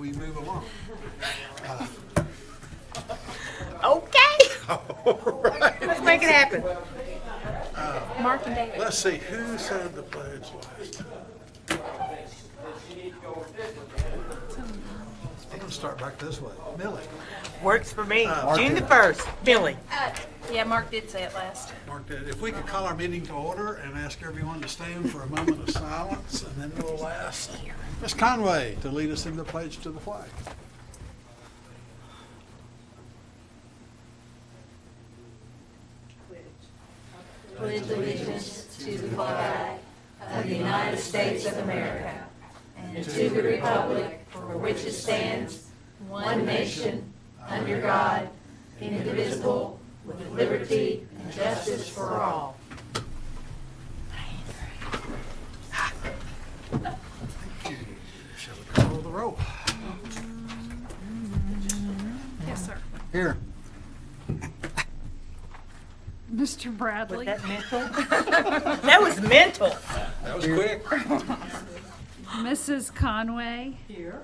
we move along. Okay. All right. Let's make it happen. Mark and David. Let's see, who said the pledge last? I'm going to start back this way. Millie. Works for me. Mark June the did. 1st. Billy. Yeah, Mark did say it last. Mark did. If we could call our meeting to order and ask everyone to stand for a moment of silence, and then we'll ask Ms. Conway to lead us in the pledge to the flag. Pledge allegiance to the flag of the United States of America and to the republic for which it stands, one nation, under God, indivisible, with liberty and justice for all. Shall we call the roll? Yes, sir. Here. Mr. Was Bradley. that mental? That was mental. That was quick. Mrs. Conway. Here.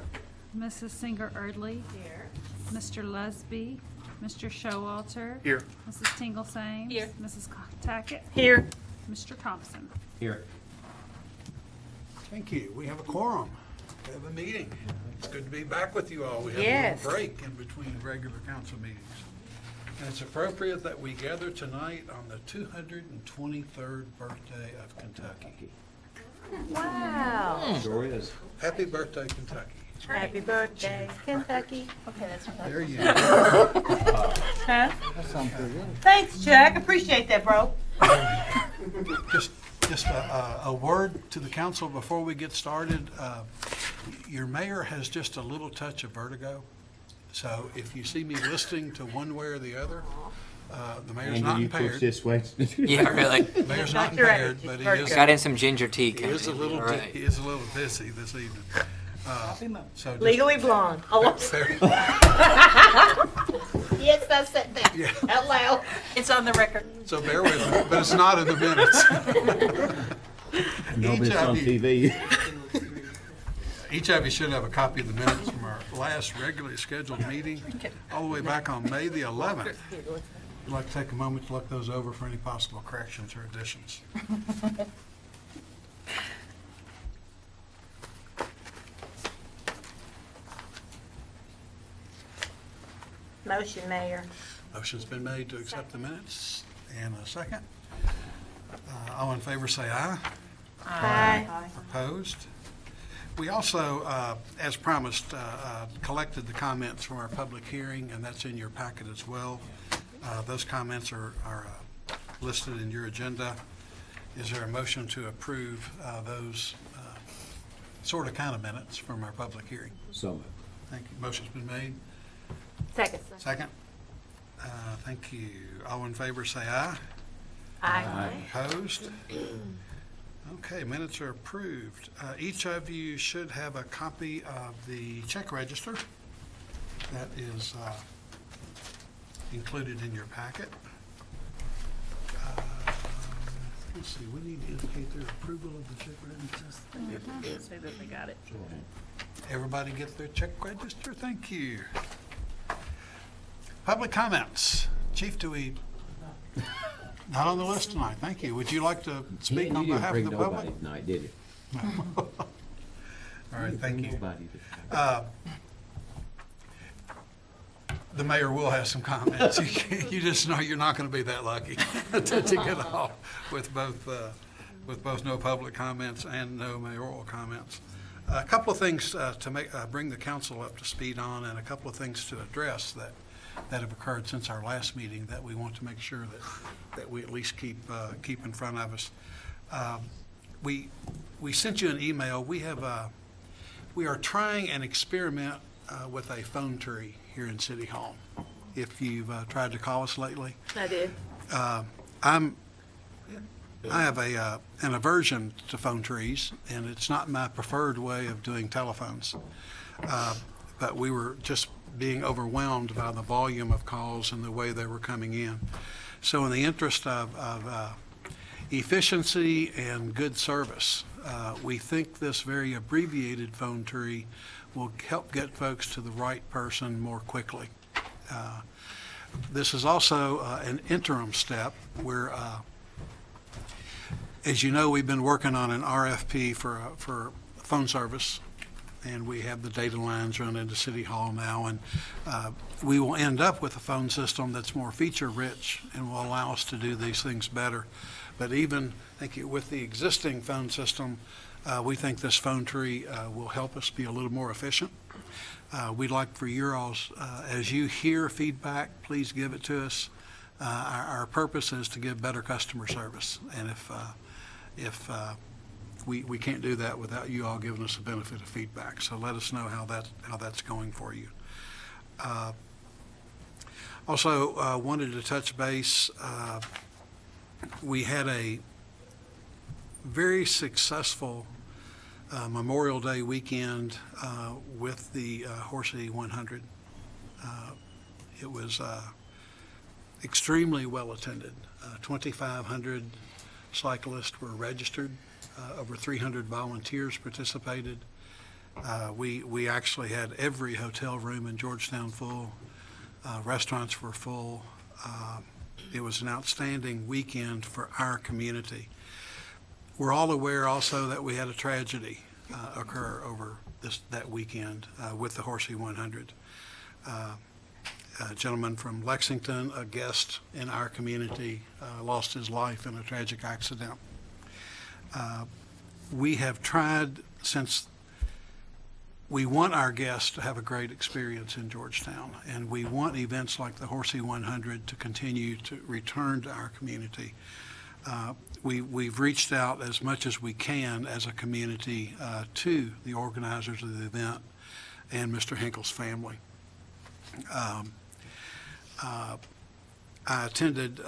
Mrs. Singer-Erdley. Here. Mr. Lusby. Mr. Showalter. Here. Mrs. Tingle Sames. Here. Mrs. Tackett. Here. Mr. Thompson. Here. Thank you. We have a quorum. We have a meeting. It's good to be back with you all. We had a Yes. little break in between regular council meetings. And it's appropriate that we gather tonight on the 223rd birthday of Kentucky. Wow. Sure is. Happy birthday, Kentucky. Happy birthday, Kentucky. Okay, that's right. There you go. Huh? Thanks, Chuck. Appreciate that, bro. Just a word to the council before we get started. Your mayor has just a little touch of vertigo. So if you see me listing to one way or the other, the mayor's not Andy, you push impaired. this way. Yeah, really. The mayor's not You're right, impaired, it's but he vertigo. is, Got in some ginger tea. he is a little, All right. he is a little dizzy this evening. So just- Legally blonde. Oh, Fair- yes, I said that Yeah. out loud. It's on the record. So bear with me, but it's not in the minutes. No, but Each it's of on you- TV. Each of you should have a copy of the minutes from our last regularly scheduled meeting, all the way back on May the 11th. I'd like to take a moment to look those over for any possible corrections or additions. Motion, Mayor. Motion's been made to accept the minutes, and a second. All in favor say aye. Aye. Opposed? We also, as promised, collected the comments from our public hearing, and that's in your packet as well. Those comments are listed in your agenda. Is there a motion to approve those sort of kind of minutes from our public hearing? So moved. Thank you. Motion's been made. Second. Second. Thank you. All in favor say aye. Aye. Opposed? Okay, minutes are approved. Each of you should have a copy of the check register that is included in your packet. Let's see, we need to indicate their approval of the check register. Say that they got it. Everybody get their check register? Thank you. Public comments. Chief, do we, not on the list tonight, thank you. Would you like to speak You on didn't behalf of bring the nobody public? tonight, did you? All right, thank you. Nobody did. The mayor will have some comments. You just know you're not going to be that lucky to get off with both no public comments and no mayoral comments. A couple of things to bring the council up to speed on, and a couple of things to address that have occurred since our last meeting that we want to make sure that we at least keep in front of us. We sent you an email. We are trying an experiment with a phone tree here in City Hall. If you've tried to call us lately, I did. I have an aversion to phone trees, and it's not my preferred way of doing telephones. But we were just being overwhelmed by the volume of calls and the way they were coming in. So in the interest of efficiency and good service, we think this very abbreviated phone tree will help get folks to the right person more quickly. This is also an interim step where, as you know, we've been working on an RFP for phone service, and we have the data lines run into City Hall now, and we will end up with a phone system that's more feature-rich and will allow us to do these things better. But even with the existing phone system, we think this phone tree will help us be a little more efficient. We'd like for your all's, as you hear feedback, please give it to us. Our purpose is to give better customer service, and if we can't do that without you all giving us the benefit of feedback. So let us know how that's going for you. Also, wanted to touch base. We had a very successful Memorial Day weekend with the Horsey 100. It was extremely well attended. 2,500 cyclists were registered. Over 300 volunteers participated. We actually had every hotel room in Georgetown full. Restaurants were full. It was an outstanding weekend for our community. We're all aware also that we had a tragedy occur over that weekend with the Horsey 100. A gentleman from Lexington, a guest in our community, lost his life in a tragic accident. We have tried, since we want our guests to have a great experience in Georgetown, and we want events like the Horsey 100 to continue to return to our community. We've reached out as much as we can as a community to the organizers of the event and Mr. Hinkle's family. I attended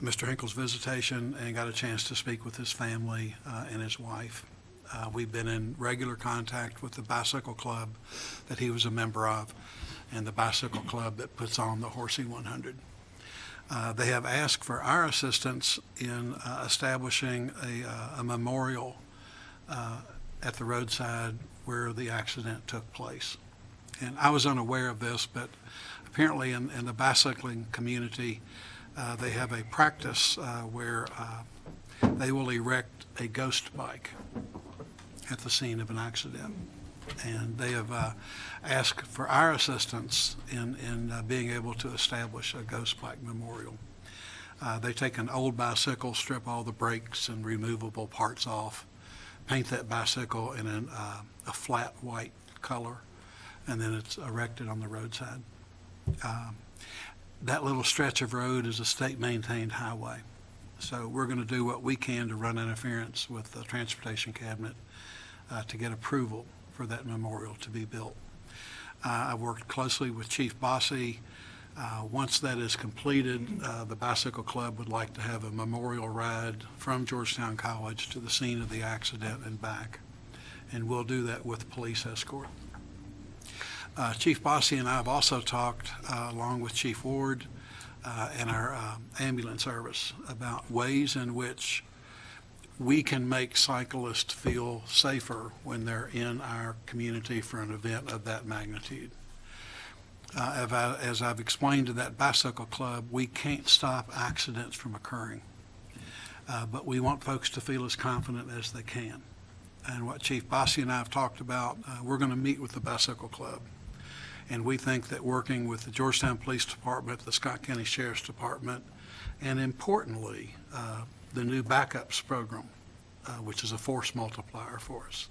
Mr. Hinkle's visitation and got a chance to speak with his family and his wife. We've been in regular contact with the bicycle club that he was a member of and the bicycle club that puts on the Horsey 100. They have asked for our assistance in establishing a memorial at the roadside where the accident took place. And I was unaware of this, but apparently in the bicycling community, they have a practice where they will erect a ghost bike at the scene of an accident. And they have asked for our assistance in being able to establish a ghost bike memorial. They take an old bicycle, strip all the brakes and removable parts off, paint that bicycle in a flat white color, and then it's erected on the roadside. That little stretch of road is a state-maintained highway. So we're going to do what we can to run interference with the Transportation Cabinet to get approval for that memorial to be built. I worked closely with Chief Bossy. Once that is completed, the Bicycle Club would like to have a memorial ride from Georgetown College to the scene of the accident and back. And we'll do that with police escort. Chief Bossy and I have also talked, along with Chief Ward and our ambulance service, about ways in which we can make cyclists feel safer when they're in our community for an event of that magnitude. As I've explained to that bicycle club, we can't stop accidents from occurring, but we want folks to feel as confident as they can. And what Chief Bossy and I have talked about, we're going to meet with the bicycle club. And we think that working with the Georgetown Police Department, the Scott County Sheriff's Department, and importantly, the new backups program, which is a force multiplier for us,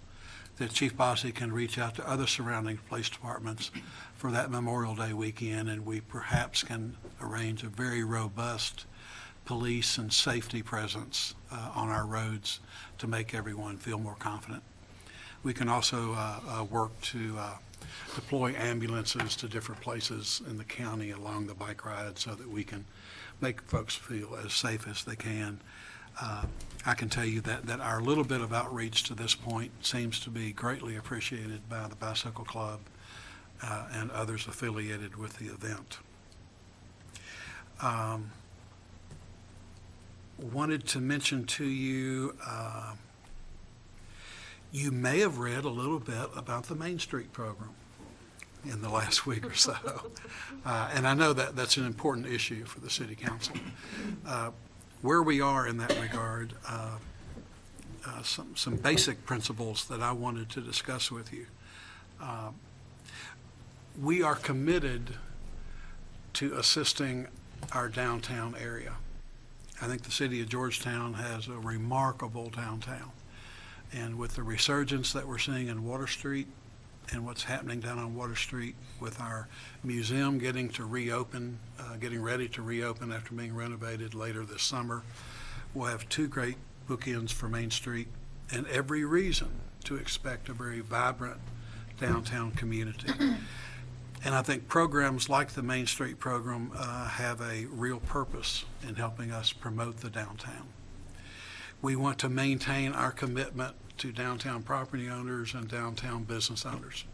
that Chief Bossy can reach out to other surrounding police departments for that Memorial Day weekend, and we perhaps can arrange a very robust police and safety presence on our roads to make everyone feel more confident. We can also work to deploy ambulances to different places in the county along the bike ride so that we can make folks feel as safe as they can. I can tell you that our little bit of outreach to this point seems to be greatly appreciated by the Bicycle Club and others affiliated with the event. Wanted to mention to you, You may have read a little bit about the Main Street program in the last week or so. And I know that that's an important issue for the city council. Where we are in that regard, some basic principles that I wanted to discuss with you. We are committed to assisting our downtown area. I think the city of Georgetown has a remarkable downtown. And with the resurgence that we're seeing in Water Street and what's happening down on Water Street with our museum getting to reopen, getting ready to reopen after being renovated later this summer, we'll have two great bookends for Main Street and every reason to expect a very vibrant downtown community. And I think programs like the Main Street program have a real purpose in helping us promote the downtown. We want to maintain our commitment to downtown property owners and downtown business owners,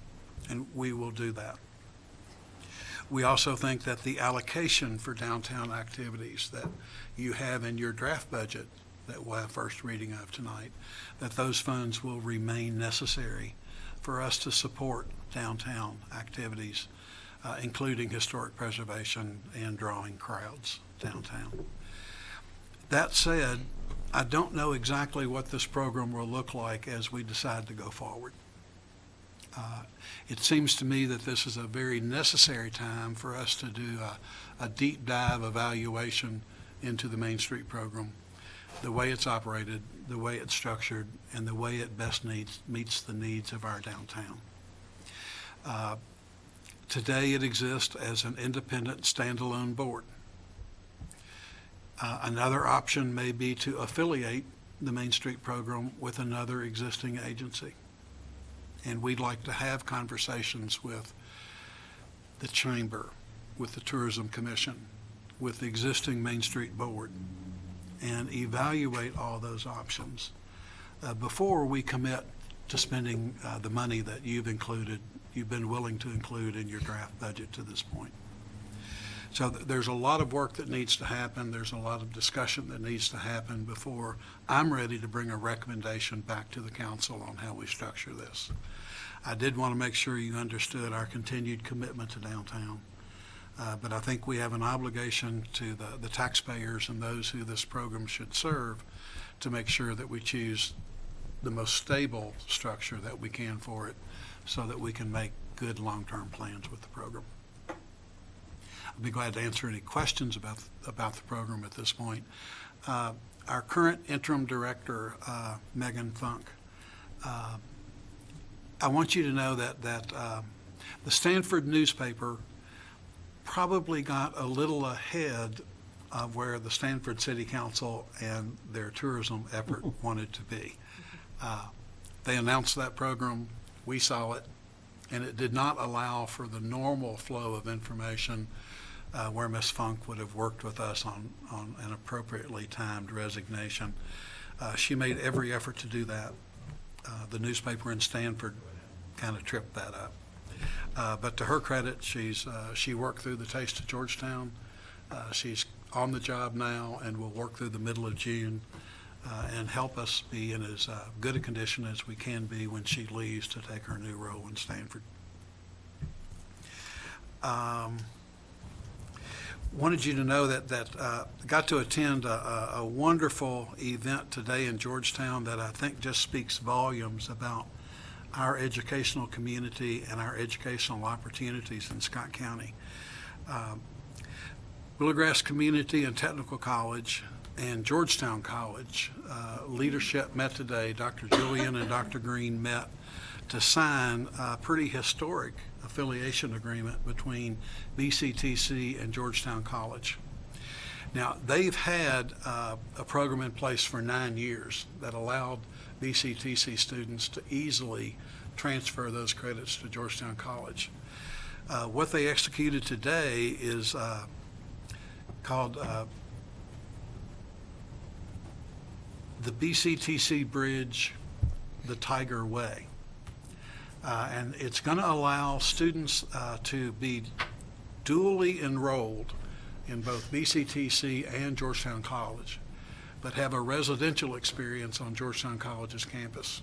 and we will do that. We also think that the allocation for downtown activities that you have in your draft budget that we'll have first reading of tonight, that those funds will remain necessary for us to support downtown activities, including historic preservation and drawing crowds downtown. That said, I don't know exactly what this program will look like as we decide to go forward. It seems to me that this is a very necessary time for us to do a deep dive evaluation into the Main Street program, the way it's operated, the way it's structured, and the way it best meets the needs of our downtown. Today it exists as an independent standalone board. Another option may be to affiliate the Main Street program with another existing agency. And we'd like to have conversations with the Chamber, with the Tourism Commission, with the existing Main Street board, and evaluate all those options before we commit to spending the money that you've been willing to include in your draft budget to this point. So there's a lot of work that needs to happen. There's a lot of discussion that needs to happen before I'm ready to bring a recommendation back to the council on how we structure this. I did want to make sure you understood our continued commitment to downtown. But I think we have an obligation to the taxpayers and those who this program should serve to make sure that we choose the most stable structure that we can for it so that we can make good long-term plans with the program. I'd be glad to answer any questions about the program at this point. Our current interim director, Megan Funk, I want you to know that the Stanford newspaper probably got a little ahead of where the Stanford City Council and their tourism effort wanted to be. They announced that program, we saw it, and it did not allow for the normal flow of information where Ms. Funk would have worked with us on an appropriately timed resignation. She made every effort to do that. The newspaper in Stanford kind of tripped that up. But to her credit, she worked through the Taste of Georgetown. She's on the job now and will work through the middle of June and help us be in as good a condition as we can be when she leaves to take her new role in Stanford. Wanted you to know that got to attend a wonderful event today in Georgetown that I think just speaks volumes about our educational community and our educational opportunities in Scott County. Willowgrass Community and Technical College and Georgetown College leadership met today. Dr. Julian and Dr. Green met to sign a pretty historic affiliation agreement between BCTC and Georgetown College. Now, they've had a program in place for 9 years that allowed BCTC students to easily transfer those credits to Georgetown College. What they executed today is called the BCTC Bridge, the Tiger Way. And it's going to allow students to be dually enrolled in both BCTC and Georgetown College, but have a residential experience on Georgetown College's campus.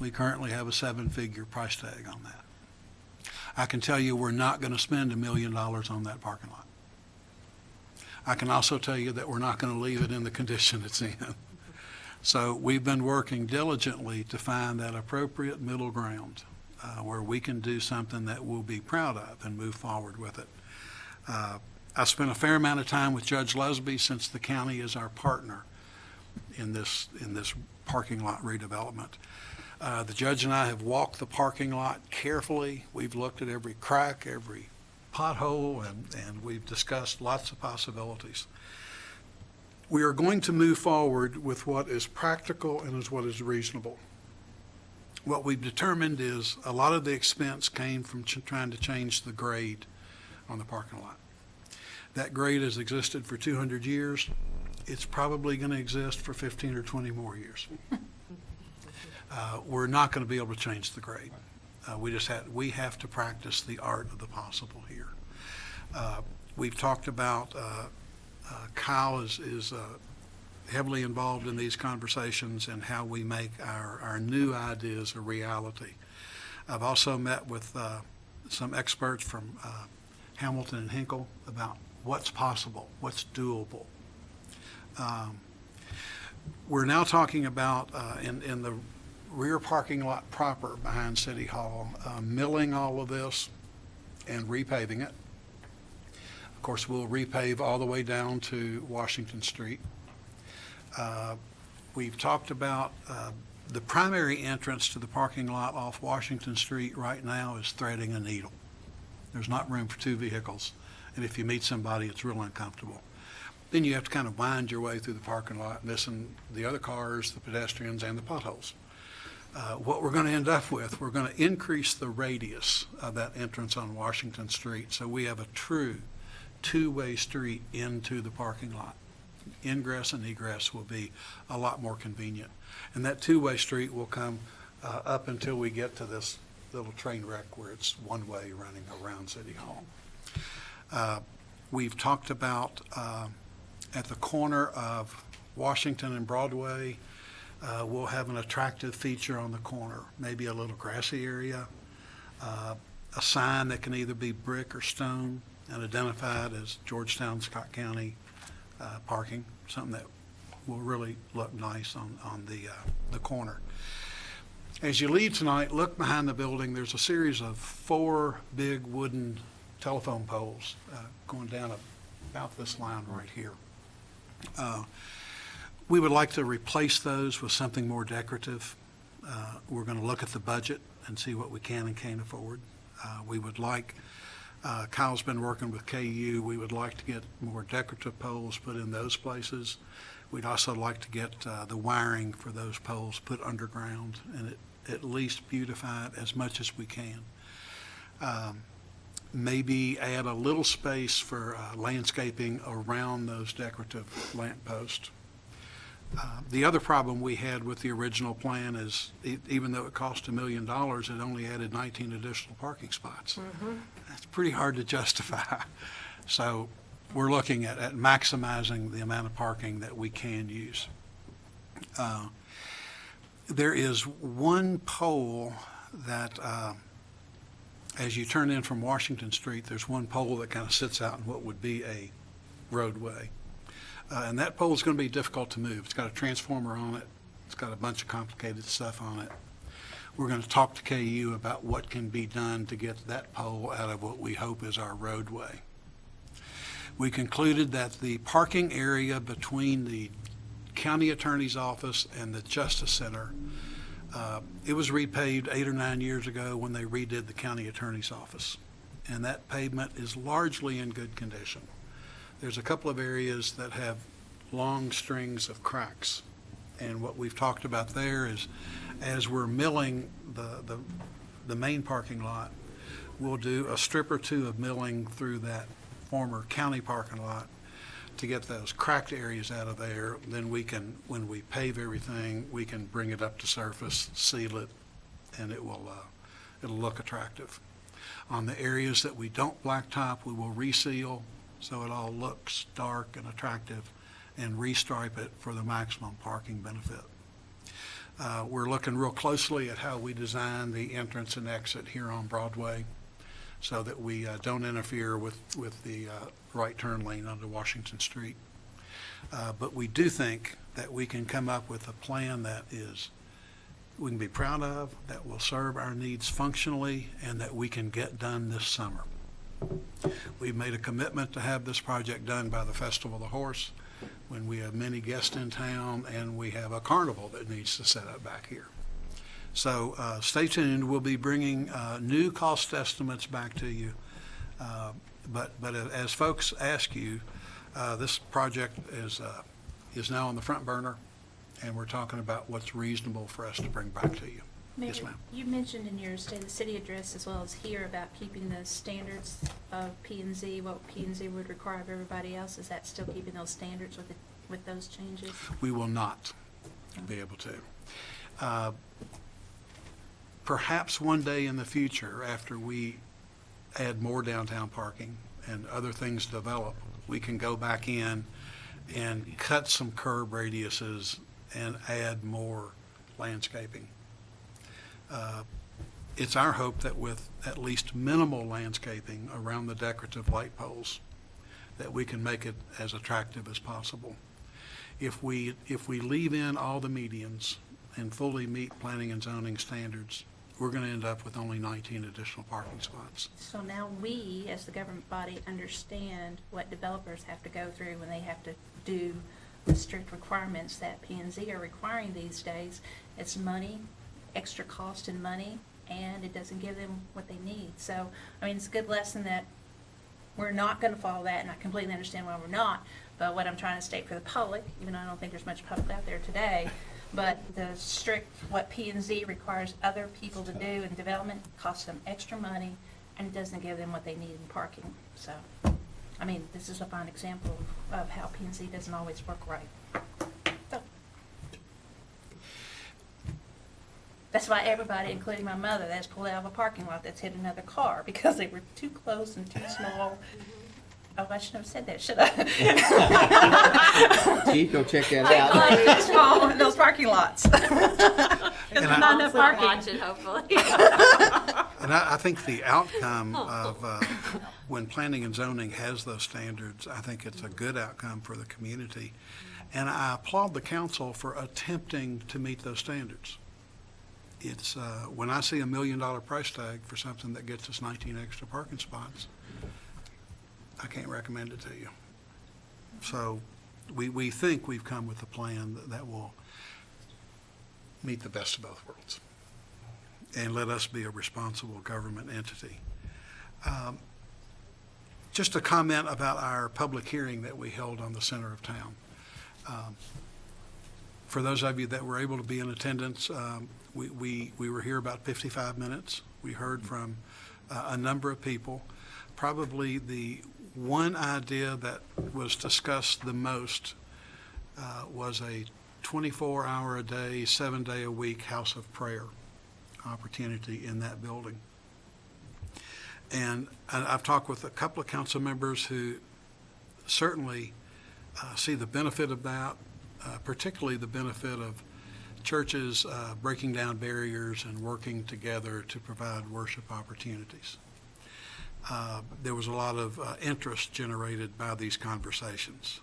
We currently have a 7-figure price tag on that. I can tell you we're not going to spend $1 million on that parking lot. I can also tell you that we're not going to leave it in the condition it's in. So we've been working diligently to find that appropriate middle ground where we can do something that we'll be proud of and move forward with it. I spent a fair amount of time with Judge Lesby since the county is our partner in this parking lot redevelopment. The judge and I have walked the parking lot carefully. We've looked at every crack, every pothole, and we've discussed lots of possibilities. We are going to move forward with what is practical and is what is reasonable. What we've determined is a lot of the expense came from trying to change the grade on the parking lot. That grade has existed for 200 years. It's probably going to exist for 15 or 20 more years. We're not going to be able to change the grade. We have to practice the art of the possible here. We've talked about, Kyle is heavily involved in these conversations and how we make our new ideas a reality. I've also met with some experts from Hamilton and Hinkle about what's possible, what's doable. We're now talking about in the rear parking lot proper behind City Hall, milling all of this and repaving it. Of course, we'll repave all the way down to Washington Street. We've talked about the primary entrance to the parking lot off Washington Street right now is threading a needle. There's not room for 2 vehicles, and if you meet somebody, it's real uncomfortable. Then you have to kind of wind your way through the parking lot, missing the other cars, the pedestrians, and the potholes. What we're going to end up with, we're going to increase the radius of that entrance on Washington Street so we have a true 2-way street into the parking lot. Ingress and egress will be a lot more convenient. And that 2-way street will come up until we get to this little train wreck where it's 1-way running around City Hall. We've talked about at the corner of Washington and Broadway, we'll have an attractive feature on the corner, maybe a little grassy area, a sign that can either be brick or stone and identified as Georgetown, Scott County parking, something that will really look nice on the corner. As you leave tonight, look behind the building. There's a series of 4 big wooden telephone poles going down about this line right here. We would like to replace those with something more decorative. We're going to look at the budget and see what we can and can't afford. We would like, Kyle's been working with KU, we would like to get more decorative poles put in those places. We'd also like to get the wiring for those poles put underground and at least beautify it as much as we can. Maybe add a little space for landscaping around those decorative lamp posts. The other problem we had with the original plan is even though it cost $1 million, it only added 19 additional parking spots. Mm-hmm. That's pretty hard to justify. So we're looking at maximizing the amount of parking that we can use. There is one pole that as you turn in from Washington Street, there's one pole that kind of sits out in what would be a roadway. And that pole is going to be difficult to move. It's got a transformer on it. It's got a bunch of complicated stuff on it. We're going to talk to KU about what can be done to get that pole out of what we hope is our roadway. We concluded that the parking area between the county attorney's office and the Justice Center, it was repaved 8 or 9 years ago when they redid the county attorney's office. And that pavement is largely in good condition. There's a couple of areas that have long strings of cracks. And what we've talked about there is as we're milling the main parking lot, we'll do a strip or 2 of milling through that former county parking lot to get those cracked areas out of there. Then we can, when we pave everything, we can bring it up to surface, seal it, and it'll look attractive. On the areas that we don't blacktop, we will reseal so it all looks dark and attractive and restripe it for the maximum parking benefit. We're looking real closely at how we design the entrance and exit here on Broadway so that we don't interfere with the right turn lane onto Washington Street. But we do think that we can come up with a plan that we can be proud of, that will serve our needs functionally, and that we can get done this summer. We've made a commitment to have this project done by the Festival of the Horse, when we have many guests in town and we have a carnival that needs to set up back here. So stay tuned. We'll be bringing new cost estimates back to you. But as folks ask you, this project is now on the front burner, and we're talking about what's reasonable for us to bring back to you. Mayor, Yes, ma'am. you mentioned in your State of the City address as well as here about keeping the standards of P&Z, what P&Z would require of everybody else. Is that still keeping those standards with those changes? We will not be able to. Perhaps one day in the future, after we add more downtown parking and other things develop, we can go back in and cut some curb radiuses and add more landscaping. It's our hope that with at least minimal landscaping around the decorative light poles, that we can make it as attractive as possible. If we leave in all the medians and fully meet planning and zoning standards, we're going to end up with only 19 additional parking spots. So now we, as the government body, understand what developers have to go through when they have to do the strict requirements that P&Z are requiring these days. It's money, extra cost in money, and it doesn't give them what they need. So, I mean, it's a good lesson that we're not going to follow that, and I completely understand why we're not. But what I'm trying to state for the public, even though I don't think there's much public out there today, but the strict, what P&Z requires other people to do in development costs them extra money, and it doesn't give them what they need in parking. So, I mean, this is a fine example of how P&Z doesn't always work right. So, that's why everybody, including my mother, that's pulled out of a parking lot that's hit another car because they were too close and too small. Oh, I shouldn't have said that, should I? Chief, go check that Too out. small in those parking lots. There's not enough parking. Watch it, hopefully. And I think the outcome of when planning and zoning has those standards, I think it's a good outcome for the community. And I applaud the council for attempting to meet those standards. It's when I see $1 million price tag for something that gets us 19 extra parking spots, I can't recommend it to you. So we think we've come with a plan that will meet the best of both worlds and let us be a responsible government entity. Just a comment about our public hearing that we held on the center of town. For those of you that were able to be in attendance, we were here about 55 minutes. We heard from a number of people. Probably the one idea that was discussed the most was a 24-hour-a-day, 7-day-a-week house of prayer opportunity in that building. And I've talked with a couple of council members who certainly see the benefit of that, particularly the benefit of churches breaking down barriers and working together to provide worship opportunities. There was a lot of interest generated by these conversations.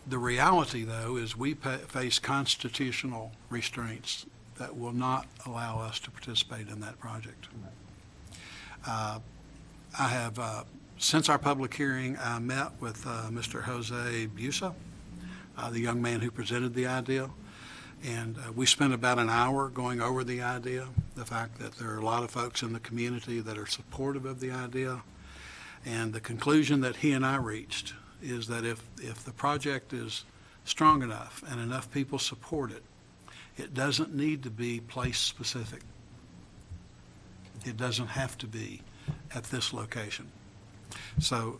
The reality, though, is we face constitutional restraints that will not allow us to participate in that project. I have, since our public hearing, I met with Mr. Jose Busa, the young man who presented the idea, and we spent about an hour going over the idea, the fact that there are a lot of folks in the community that are supportive of the idea, and the conclusion that he and I reached is that if the project is strong enough and enough people support it, it doesn't need to be place-specific. It doesn't have to be at this location. So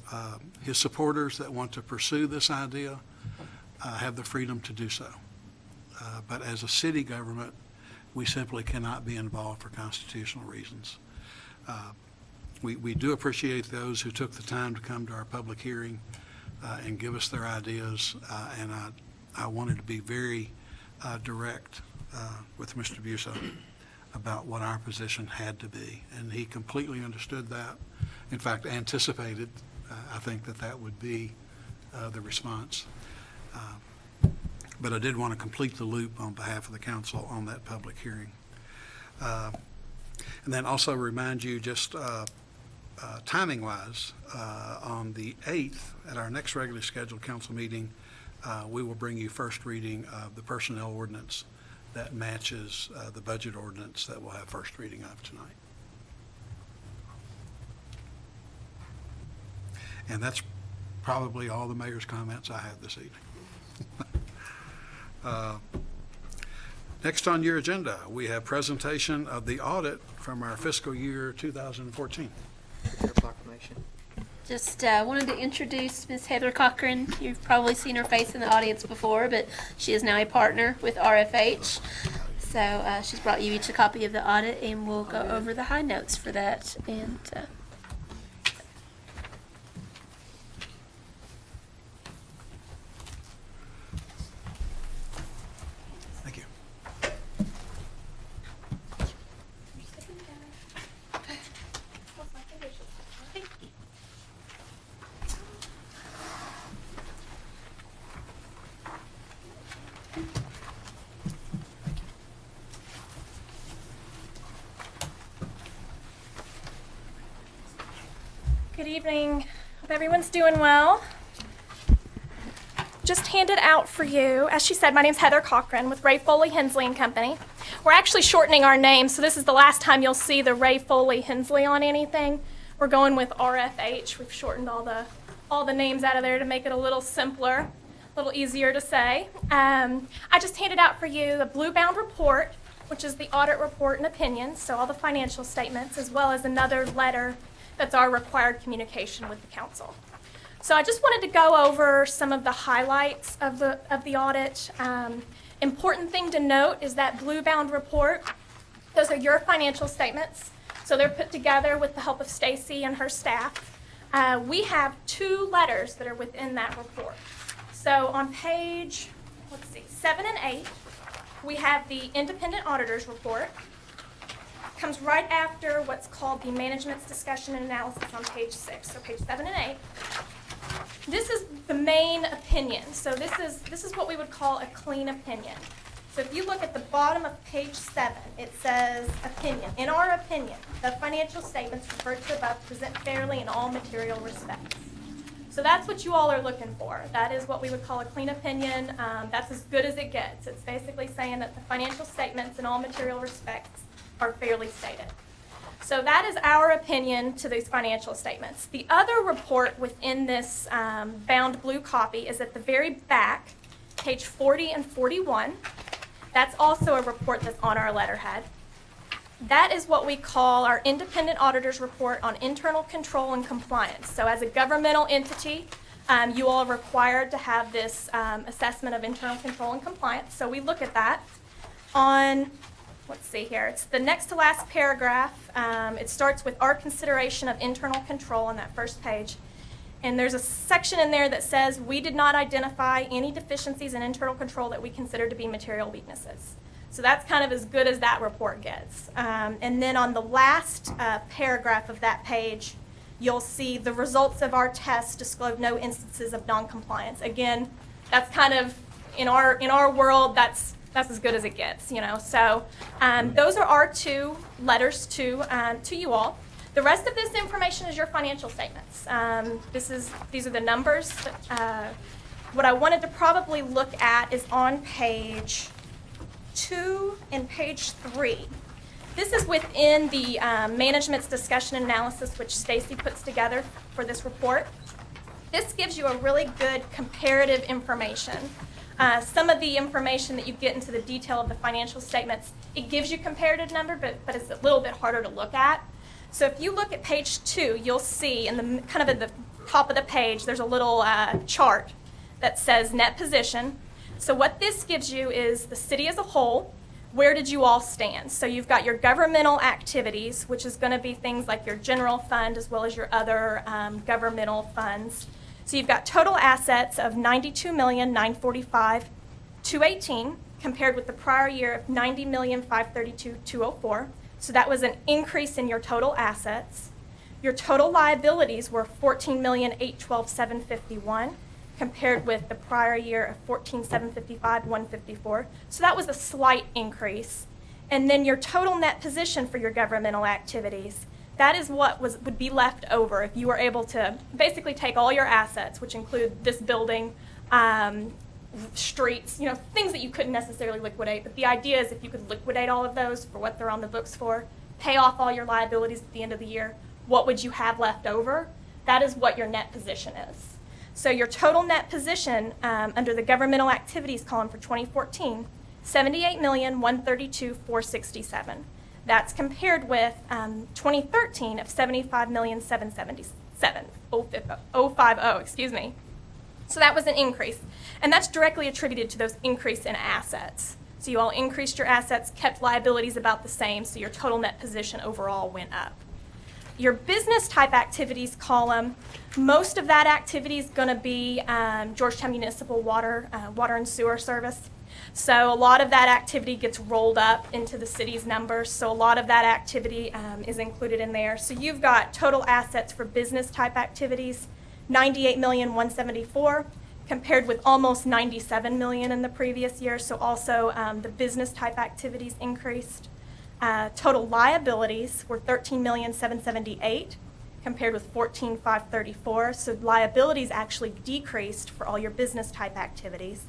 his supporters that want to pursue this idea have the freedom to do so. But as a city government, we simply cannot be involved for constitutional reasons. We do appreciate those who took the time to come to our public hearing and give us their ideas, and I wanted to be very direct with Mr. Busso about what our position had to be, and he completely understood that. In fact, anticipated, I think, that would be the response. But I did want to complete the loop on behalf of the council on that public hearing. And then also remind you, just timing-wise, on the 8th, at our next regularly scheduled council meeting, we will bring you first reading of the personnel ordinance that matches the budget ordinance that we'll have first reading of tonight. And that's probably all the mayor's comments I have this evening. Next on your agenda, we have presentation of the audit from our fiscal year 2014. Proclamation. Just wanted to introduce Ms. Heather Cochran. You've probably seen her face in the audience before, but she is now a partner with RFH. So she's brought you each a copy of the audit, and we'll go over the high notes for that. And Thank you. Good evening. Hope everyone's doing well. Just handed out for you, as she said, my name's Heather Cochran with Ray Foley Hensley and Company. We're actually shortening our name, so this is the last time you'll see the Ray Foley Hensley on anything. We're going with RFH. We've shortened all the names out of there to make it a little simpler, a little easier to say. I just handed out for you the Blue Bound report, which is the audit report and opinions, so all the financial statements, as well as another letter that's our required communication with the council. So I just wanted to go over some of the highlights of the audit. Important thing to note is that Blue Bound report, those are your financial statements. So they're put together with the help of Stacy and her staff. We have 2 letters that are within that report. So on page, 7 and 8, we have the independent auditor's report. Comes right after what's called the management's discussion and analysis on page 6, so page 7 and 8. This is the main opinion. So this is what we would call a clean opinion. So if you look at the bottom of page 7, it says opinion. In our opinion, the financial statements referred to above present fairly in all material respects. So that's what you all are looking for. That is what we would call a clean opinion. That's as good as it gets. It's basically saying that the financial statements in all material respects are fairly stated. So that is our opinion to these financial statements. The other report within this bound blue copy is at the very back, page 40 and 41. That's also a report that's on our letterhead. That is what we call our independent auditor's report on internal control and compliance. So as a governmental entity, you all are required to have this assessment of internal control and compliance. So we look at that on, let's see here, it's the next to last paragraph. It starts with our consideration of internal control on that first page. And there's a section in there that says we did not identify any deficiencies in internal control that we consider to be material weaknesses. So that's kind of as good as that report gets. And then on the last paragraph of that page, you'll see the results of our tests disclose no instances of noncompliance. Again, that's kind of, in our world, that's as good as it gets, you know. So those are our 2 letters to you all. The rest of this information is your financial statements. These are the numbers. What I wanted to probably look at is on page 2 and page 3. This is within the management's discussion and analysis, which Stacy puts together for this report. This gives you a really good comparative information. Some of the information that you get into the detail of the financial statements, it gives you comparative number, but it's a little bit harder to look at. So if you look at page 2, you'll see in the kind of at the top of the page, there's a little chart that says net position. So what this gives you is the city as a whole. Where did you all stand? So you've got your governmental activities, which is going to be things like your general fund as well as your other governmental funds. So you've got total assets of $92,945,218 compared with the prior year of $90,532,204. So that was an increase in your total assets. Your total liabilities were $14,812,751 compared with the prior year of $14,755,154. So that was a slight increase. And then your total net position for your governmental activities, that is what would be left over if you were able to basically take all your assets, which include this building, streets, things that you couldn't necessarily liquidate. But the idea is if you could liquidate all of those for what they're on the books for, pay off all your liabilities at the end of the year, what would you have left over? That is what your net position is. So your total net position under the governmental activities column for 2014, $78,132,467. That's compared with 2013 of $75,777,050. Excuse me. So that was an increase, and that's directly attributed to those increase in assets. So you all increased your assets, kept liabilities about the same, so your total net position overall went up. Your business type activities column, most of that activity is going to be Georgetown Municipal water and sewer service. So a lot of that activity gets rolled up into the city's numbers. So a lot of that activity is included in there. So you've got total assets for business type activities, $98,174,000 compared with almost $97 million in the previous year. So also the business type activities increased. Total liabilities were $13,778,000 compared with $14,534,000. So liabilities actually decreased for all your business type activities.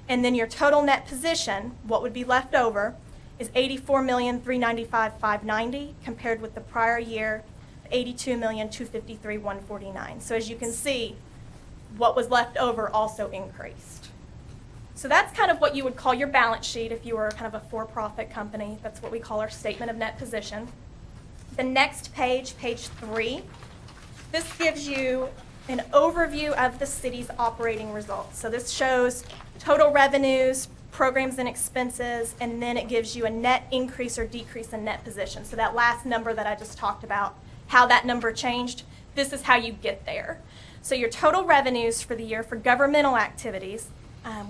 And then your total net position, what would be left over, is $84,395,590 compared with the prior year, $82,253,149. So as you can see, what was left over also increased. So that's kind of what you would call your balance sheet if you were kind of a for-profit company. That's what we call our statement of net position. The next page, page 3, this gives you an overview of the city's operating results. So this shows total revenues, programs and expenses, and then it gives you a net increase or decrease in net position. So that last number that I just talked about, how that number changed, this is how you get there. So your total revenues for the year for governmental activities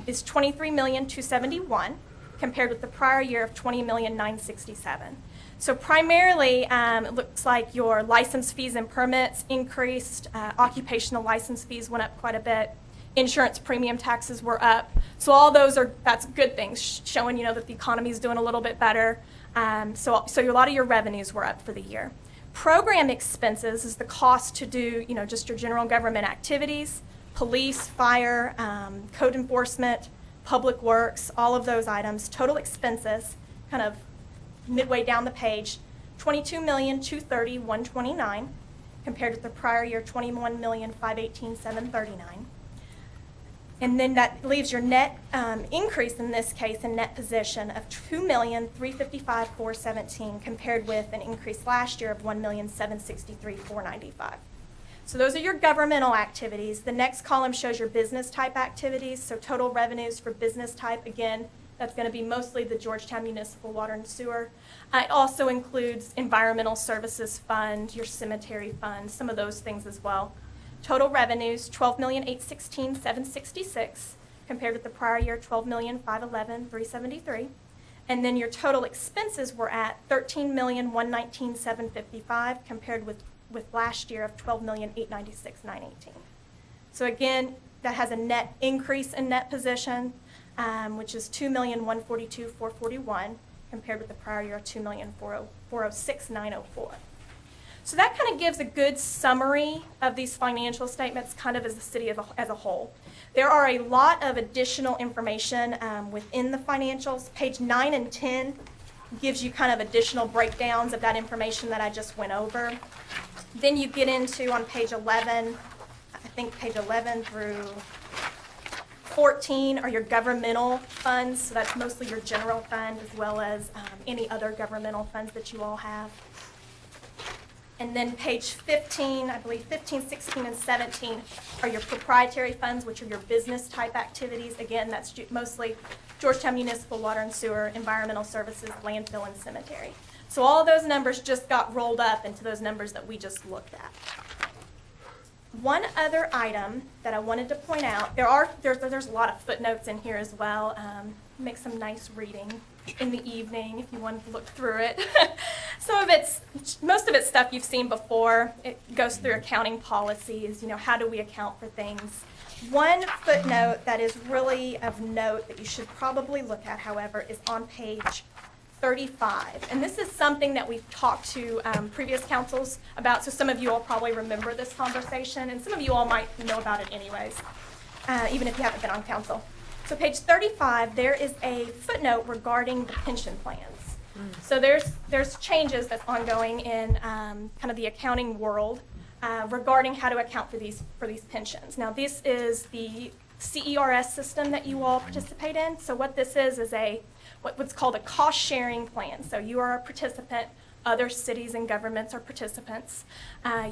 is $23,271,000 compared with the prior year of $20,967,000. So primarily, it looks like your license fees and permits increased, occupational license fees went up quite a bit, insurance premium taxes were up. So all those that's good things, showing that the economy is doing a little bit better. So a lot of your revenues were up for the year. Program expenses is the cost to do just your general government activities, police, fire, code enforcement, public works, all of those items. Total expenses, kind of midway down the page, $22,230,129 compared with the prior year $21,518,739. And then that leaves your net increase in this case in net position of $2,355,417 compared with an increase last year of $1,763,495. So those are your governmental activities. The next column shows your business type activities. So total revenues for business type, again, that's going to be mostly the Georgetown Municipal Water and Sewer. It also includes Environmental Services Fund, your cemetery fund, some of those things as well. Total revenues, $12,816,766 compared with the prior year, $12,511,373. And then your total expenses were at $13,119,755 compared with last year of $12,896,918. So again, that has a net increase in net position, which is $2,142,441 compared with the prior year of $2,406,904. So that kind of gives a good summary of these financial statements kind of as the city as a whole. There are a lot of additional information within the financials. Page 9 and 10 gives you kind of additional breakdowns of that information that I just went over. Then you get into on page 11, I think page 11 through 14 are your governmental funds. So that's mostly your general fund as well as any other governmental funds that you all have. And then page 15, I believe 15, 16, and 17 are your proprietary funds, which are your business type activities. Again, that's mostly Georgetown Municipal Water and Sewer, Environmental Services, Landfill, and Cemetery. So all of those numbers just got rolled up into those numbers that we just looked at. One other item that I wanted to point out, there's a lot of footnotes in here as well. make some nice reading in the evening if you wanted to look through it. Most of it's stuff you've seen before. It goes through accounting policies, how do we account for things. One footnote that is really of note that you should probably look at, however, is on page 35. And this is something that we've talked to previous councils about, so some of you all probably remember this conversation, and some of you all might know about it anyways, even if you haven't been on council. So page 35, there is a footnote regarding the pension plans. So there's changes that's ongoing in kind of the accounting world regarding how to account for these pensions. Now, this is the CERS system that you all participate in. So what this is what's called a cost-sharing plan. So you are a participant. Other cities and governments are participants.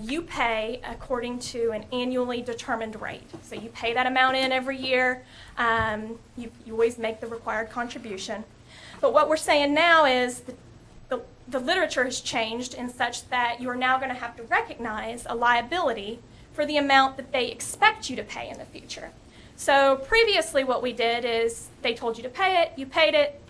You pay according to an annually determined rate. So you pay that amount in every year. You always make the required contribution. But what we're saying now is the literature has changed in such that you are now going to have to recognize a liability for the amount that they expect you to pay in the future. So previously what we did is they told you to pay it, you paid it,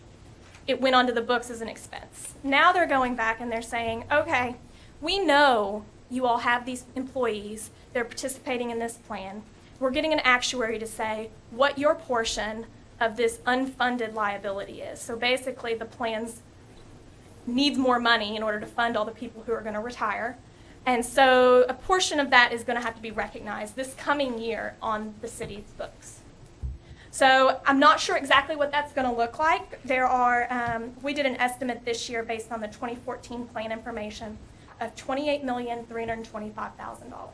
it went onto the books as an expense. Now they're going back and they're saying, okay, we know you all have these employees, they're participating in this plan. We're getting an actuary to say what your portion of this unfunded liability is. So basically the plans needs more money in order to fund all the people who are going to retire. And so a portion of that is going to have to be recognized this coming year on the city's books. So I'm not sure exactly what that's going to look like. We did an estimate this year based on the 2014 plan information of $28,325,000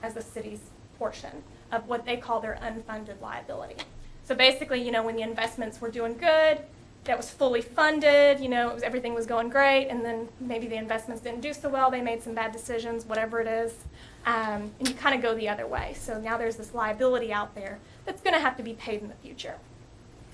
as the city's portion of what they call their unfunded liability. So basically, when the investments were doing good, that was fully funded, everything was going great, and then maybe the investments didn't do so well, they made some bad decisions, whatever it is, and you kind of go the other way. So now there's this liability out there that's going to have to be paid in the future.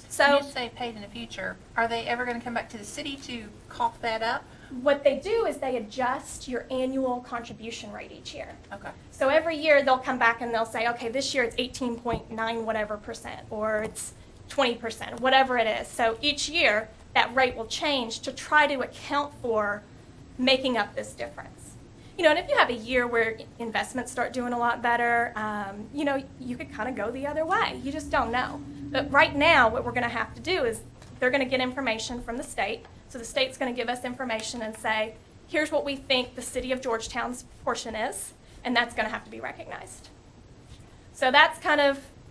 So When you say paid in the future, are they ever going to come back to the city to cough that up? what they do is they adjust your annual contribution rate each year. Okay. So every year they'll come back and they'll say, okay, this year it's 18.9 whatever percent, or it's 20%, whatever it is. So each year that rate will change to try to account for making up this difference. And if you have a year where investments start doing a lot better, you could kind of go the other way. You just don't know. But right now what we're going to have to do is they're going to get information from the state. So the state's going to give us information and say, here's what we think the city of Georgetown's portion is, and that's going to have to be recognized. So that's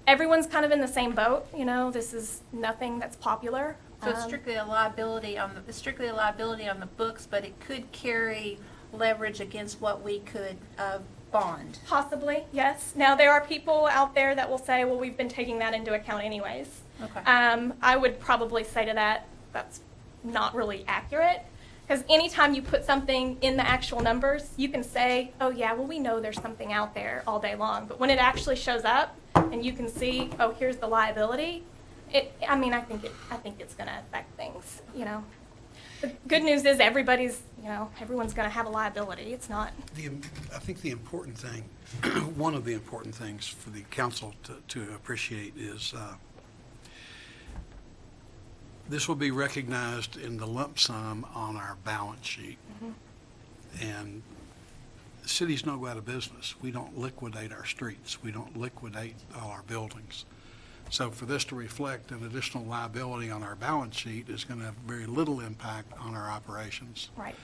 everyone's kind of in the same boat. This is nothing that's popular. So it's strictly a liability on the books, but it could carry leverage against what we could bond. Possibly, yes. Now there are people out there that will say, well, we've been taking that into account anyways. Okay. I would probably say to that, that's not really accurate. Because anytime you put something in the actual numbers, you can say, oh yeah, well we know there's something out there all day long. But when it actually shows up and you can see, oh, here's the liability, I think it's going to affect things, The good news is everyone's going to have a liability. It's not. I think the important thing, one of the important things for the council to appreciate is this will be recognized in the lump sum on our balance sheet. Mm-hmm. And the cities don't go out of business. We don't liquidate our streets. We don't liquidate all our buildings. So for this to reflect an additional liability on our balance sheet is going to have very little impact on our operations. Right.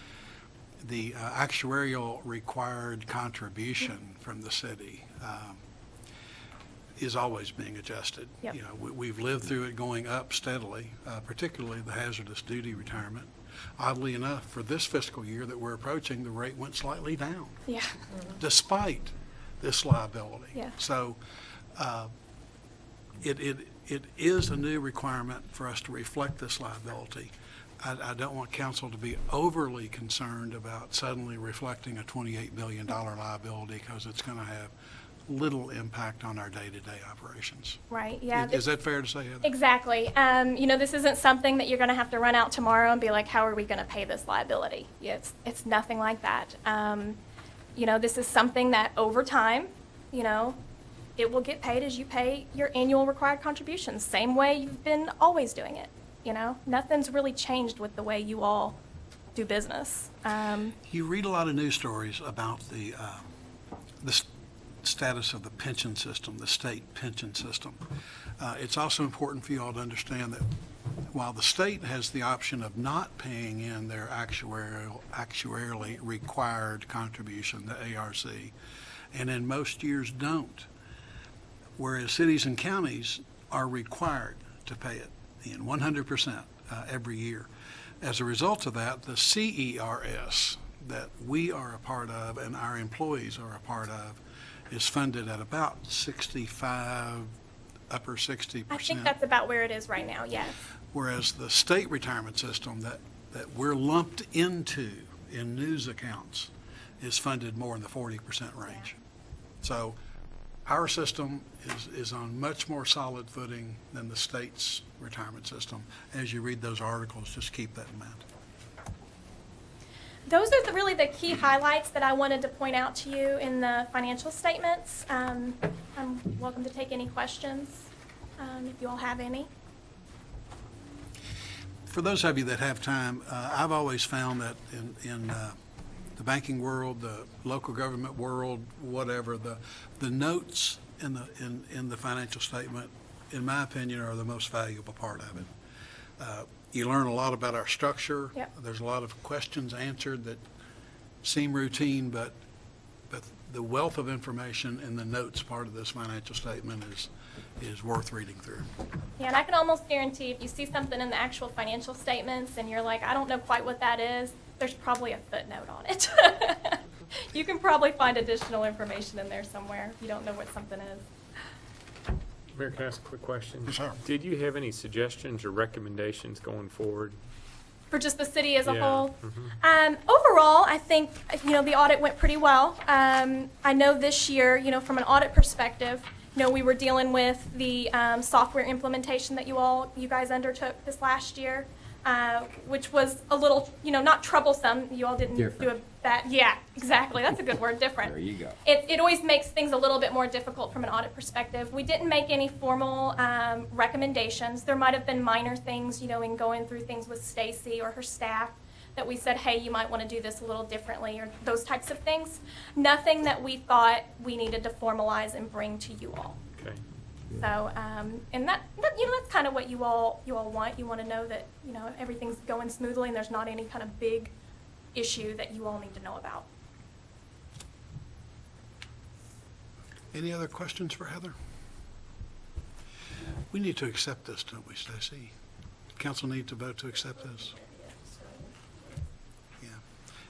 The actuarial required contribution from the city is always being adjusted. Yep. We've lived through it going up steadily, particularly the hazardous duty retirement. Oddly enough, for this fiscal year that we're approaching, the rate went slightly down. Yeah. Despite this liability. Yeah. So it is a new requirement for us to reflect this liability. I don't want council to be overly concerned about suddenly reflecting a $28 billion liability, because it's going to have little impact on our day-to-day operations. Right, yeah. Is that fair to say, Heather? Exactly. This isn't something that you're going to have to run out tomorrow and be like, how are we going to pay this liability? It's nothing like that. This is something that over time, it will get paid as you pay your annual required contributions, same way you've been always doing it. You know, nothing's really changed with the way you all do business. You read a lot of news stories about the status of the pension system, the state pension system. It's also important for you all to understand that while the state has the option of not paying in their actuarially required contribution, the ARC, and in most years don't, whereas cities and counties are required to pay it in 100% every year. As a result of that, the CERS that we are a part of and our employees are a part of is funded at about 65, upper 60%. I think that's about where it is right now, yes. Whereas the state retirement system that we're lumped into in news accounts is funded more in the 40% range. So our system is on much more solid footing than the state's retirement system. As you read those articles, just keep that in mind. Those are really the key highlights that I wanted to point out to you in the financial statements. I'm welcome to take any questions if you all have any. For those of you that have time, I've always found that in the banking world, the local government world, whatever, the notes in the financial statement, in my opinion, are the most valuable part of it. You learn a lot about our structure. Yep. There's a lot of questions answered that seem routine, but the wealth of information in the notes part of this financial statement is worth reading through. Yeah, and I can almost guarantee if you see something in the actual financial statements and you're like, I don't know quite what that is, there's probably a footnote on it. You can probably find additional information in there somewhere if you don't know what something is. Mayor, can I ask a quick question? Yes, sir. Did you have any suggestions or recommendations going forward? For just the city as a Yeah, whole. mhm. Overall, I think, the audit went pretty well. I know this year, from an audit perspective, we were dealing with the software implementation that you guys undertook this last year, which was a little, not troublesome. You all didn't do a bad, yeah, exactly. That's a good word, different. There you go. It always makes things a little bit more difficult from an audit perspective. We didn't make any formal recommendations. There might have been minor things, in going through things with Stacy or her staff that we said, hey, you might want to do this a little differently, or those types of things. Nothing that we thought we needed to formalize and bring to you all. Okay. So, and that's kind of what you all want. You want to know that, everything's going smoothly and there's not any kind of big issue that you all need to know about. Any other questions for Heather? We need to accept this, don't we, Stacy? Council need to vote to accept this? Yeah.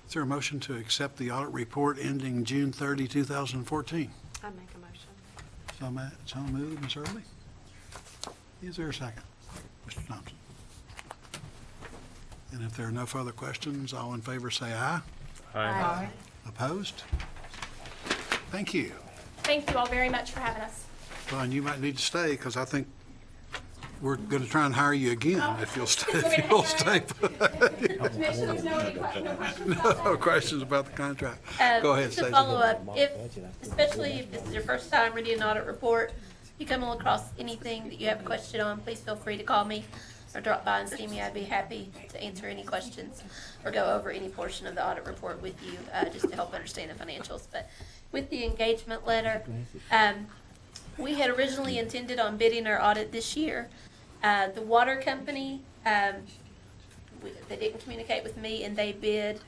Is there a motion to accept the audit report ending June 30, 2014? I make a motion. So moved, Ms. Early. Is there a second? Mr. Thompson. And if there are no further questions, all in favor say aye. Aye. Opposed? Thank you. Thank you all very much for having us. Well, and you might need to stay, because I think we're going to try and hire you again if you'll stay. If you'll stay. No questions about the contract. Go ahead, To Stacey. follow up, especially if this is your first time reading an audit report, if you come across anything that you have a question on, please feel free to call me or drop by and see me. I'd be happy to answer any questions or go over any portion of the audit report with you, just to help understand the financials. But with the engagement letter, we had originally intended on bidding our audit this year. The water company, they didn't communicate with me, and they bid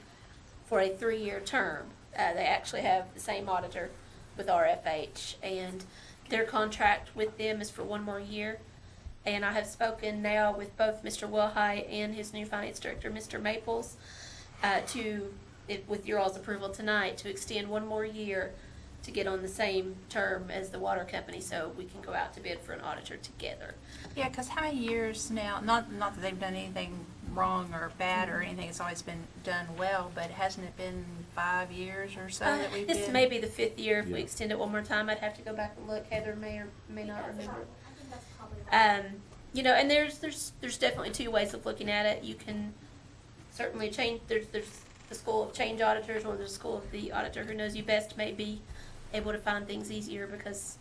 for a 3-year term. They actually have the same auditor with RFH, and their contract with them is for 1 more year. And I have spoken now with both Mr. Wilhite and his new finance director, Mr. Maples, with your all's approval tonight, to extend 1 more year to get on the same term as the water company, so we can go out to bid for an auditor together. Yeah, because how many years now, not that they've done anything wrong or bad or anything, it's always been done well, but hasn't it been 5 years or so that we've been? This may be the 5th year. If we extend it 1 more time, I'd have to go back and look. Heather may or may not remember. And there's definitely 2 ways of looking at it. You can certainly change. There's the school of change auditors, or there's the school of the auditor who knows you best may be able to find things easier, because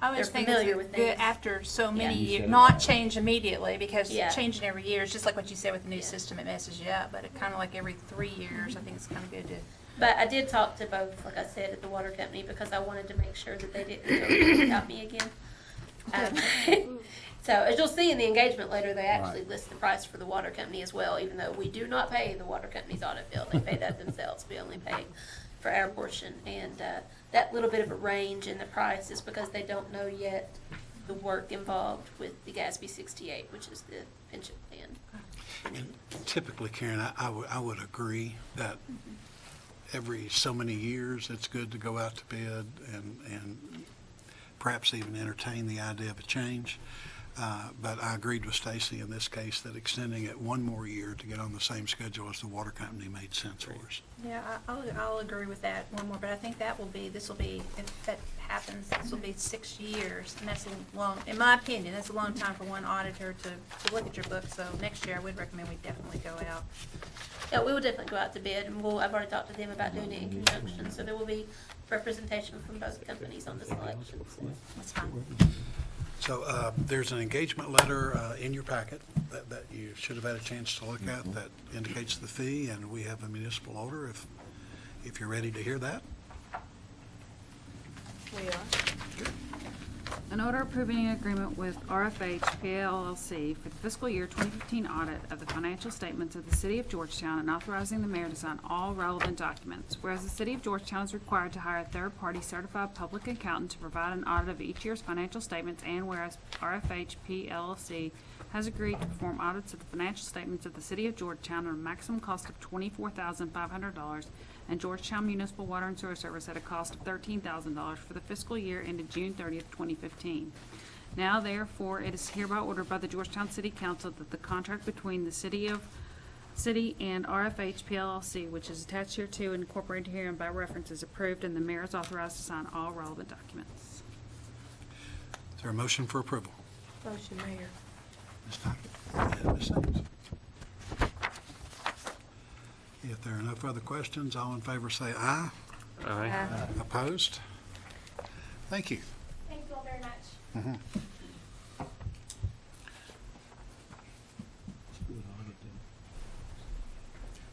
I always they're think familiar it's with good things. after so many Yeah. years, not change immediately, because Yeah. changing every year is just like what you said with the new system, it messes you up, but it kind of like every 3 years, I think it's kind of good to. But I did talk to both, like I said, at the water company, because I wanted to make sure that they didn't go without me again. So as you'll see in the engagement letter, they actually list the price for the water company as well, even though we do not pay the water company's audit bill. They pay that themselves. We only pay for our portion. And that little bit of a range in the price is because they don't know yet the work involved with the GASB 68, which is the pension plan. And typically, Karen, I would agree that every so many years, it's good to go out to bid and perhaps even entertain the idea of a change. But I agreed with Stacy in this case that extending it one more year to get on the same schedule as the water company made sense for us. Yeah, I'll agree with that one more, but I think this will be, if that happens, this will be 6 years, and that's a long, in my opinion, that's a long time for one auditor to look at your book, so next year I would recommend we definitely go out. Yeah, we will definitely go out to bid, and I've already talked to them about doing it in conjunction, so there will be representation from both companies on the selections. That's fine. So there's an engagement letter in your packet that you should have had a chance to look at that indicates the fee, and we have a municipal order if you're ready to hear that. We are. An order approving an agreement with RFH PLLC for the fiscal year 2015 audit of the financial statements of the City of Georgetown and authorizing the mayor to sign all relevant documents. Whereas the City of Georgetown is required to hire a third-party certified public accountant to provide an audit of each year's financial statements, and whereas RFH PLLC has agreed to perform audits of the financial statements of the City of Georgetown at a maximum cost of $24,500 and Georgetown Municipal Water and Sewer Service at a cost of $13,000 for the fiscal year ended June 30th, 2015. Now therefore, it is hereby ordered by the Georgetown City Council that the contract between the City and RFH PLLC, which is attached here to and incorporated herein by reference, is approved, and the mayor is authorized to sign all relevant documents. Is there a motion for approval? Motion, Mayor. Ms. Tackett and Ms. Ames. If there are no further questions, all in favor say aye. Aye. Opposed? Thank you. Thank you all very much.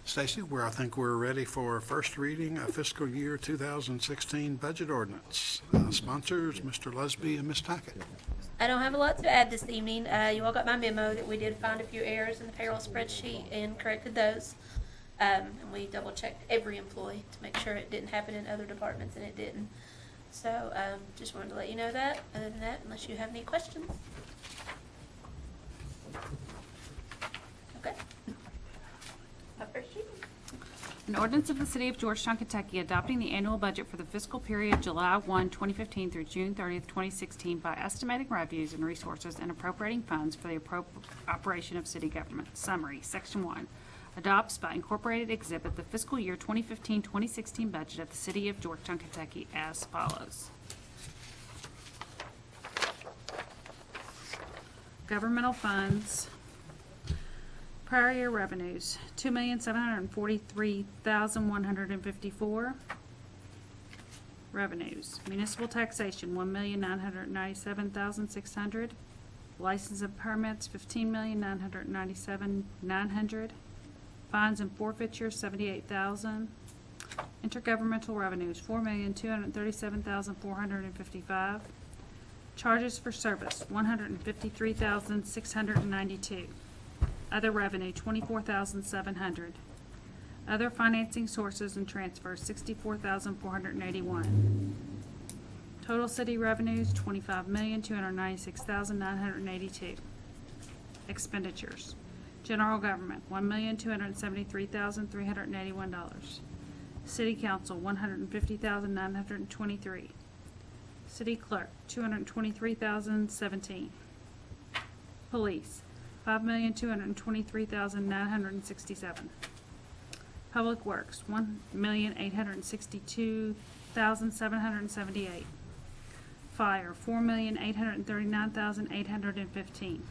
Stacy, I think we're ready for first reading of fiscal year 2016 budget ordinance. Sponsors, Mr. Lusby and Ms. Tackett. I don't have a lot to add this evening. You all got my memo that we did find a few errors in the payroll spreadsheet and corrected those. And we double checked every employee to make sure it didn't happen in other departments, and it didn't. So just wanted to let you know that. Other than that, unless you have any questions. Okay. My first reading. An ordinance of the City of Georgetown, Kentucky, adopting the annual budget for the fiscal period July 1, 2015 through June 30th, 2016 by estimating revenues and resources and appropriating funds for the operation of city government. Summary, Section 1. Adopts by incorporated exhibit the fiscal year 2015-2016 budget of the City of Georgetown, Kentucky as follows. Governmental funds. Prior year revenues, $2,743,154. Revenues, municipal taxation, $1,997,600. License and permits, $15,997,900. Fines and forfeitures, $78,000. Intergovernmental revenues, $4,237,455. Charges for service, $153,692. Other revenue, $24,700. Other financing sources and transfers, $64,481. Total city revenues, $25,296,982. Expenditures. General government, $1,273,381. City council, $150,923. City clerk, $223,017. Police, $5,223,967. Public Works, $1,862,778. Fire, $4,839,815.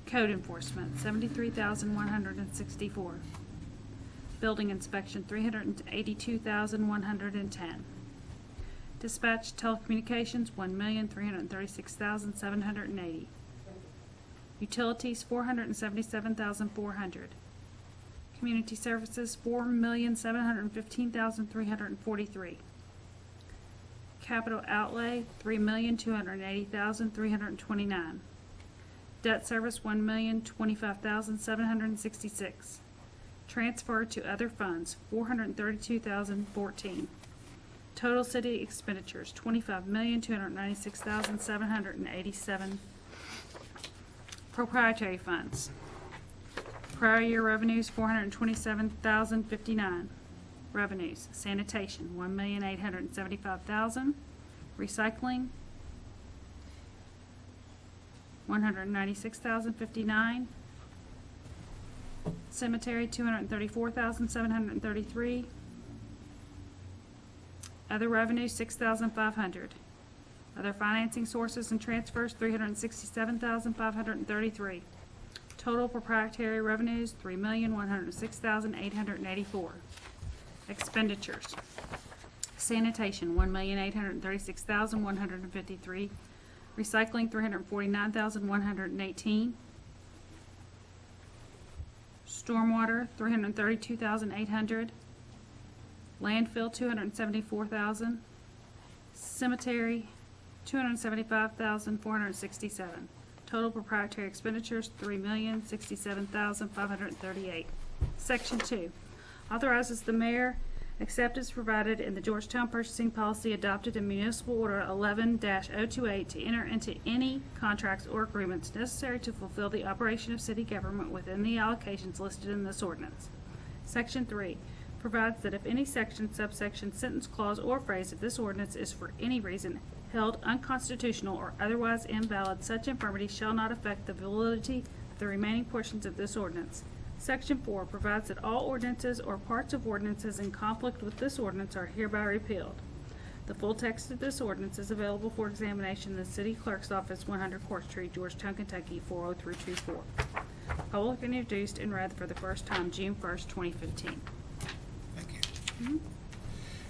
Code Enforcement, $73,164. Building Inspection, $382,110. Dispatch Telecommunications, $1,336,780. Utilities, $477,400. Community Services, $4,715,343. Capital Outlay, $3,280,329. Debt Service, $1,025,766. Transfer to other funds, $432,014. Total city expenditures, $25,296,787. Proprietary funds. Prior year revenues, $427,059. Revenues, sanitation, $1,875,000. Recycling, $196,059. Cemetery, $234,733. Other revenues, $6,500. Other financing sources and transfers, $367,533. Total proprietary revenues, $3,106,884. Expenditures. Sanitation, $1,836,153. Recycling, $349,118. Stormwater, $332,800. Landfill, $274,000. Cemetery, $275,467. Total proprietary expenditures, $3,067,538. Section 2 authorizes the mayor except as provided in the Georgetown purchasing policy adopted in Municipal Order 11-028 to enter into any contracts or agreements necessary to fulfill the operation of city government within the allocations listed in this ordinance. Section 3 provides that if any section, subsection, sentence, clause, or phrase of this ordinance is for any reason held unconstitutional or otherwise invalid, such infirmity shall not affect the validity of the remaining portions of this ordinance. Section 4 provides that all ordinances or parts of ordinances in conflict with this ordinance are hereby repealed. The full text of this ordinance is available for examination in the City Clerk's Office, 100 Court Street, Georgetown, Kentucky, 40324. Public introduced and read for the first time June 1st, 2015. Thank you.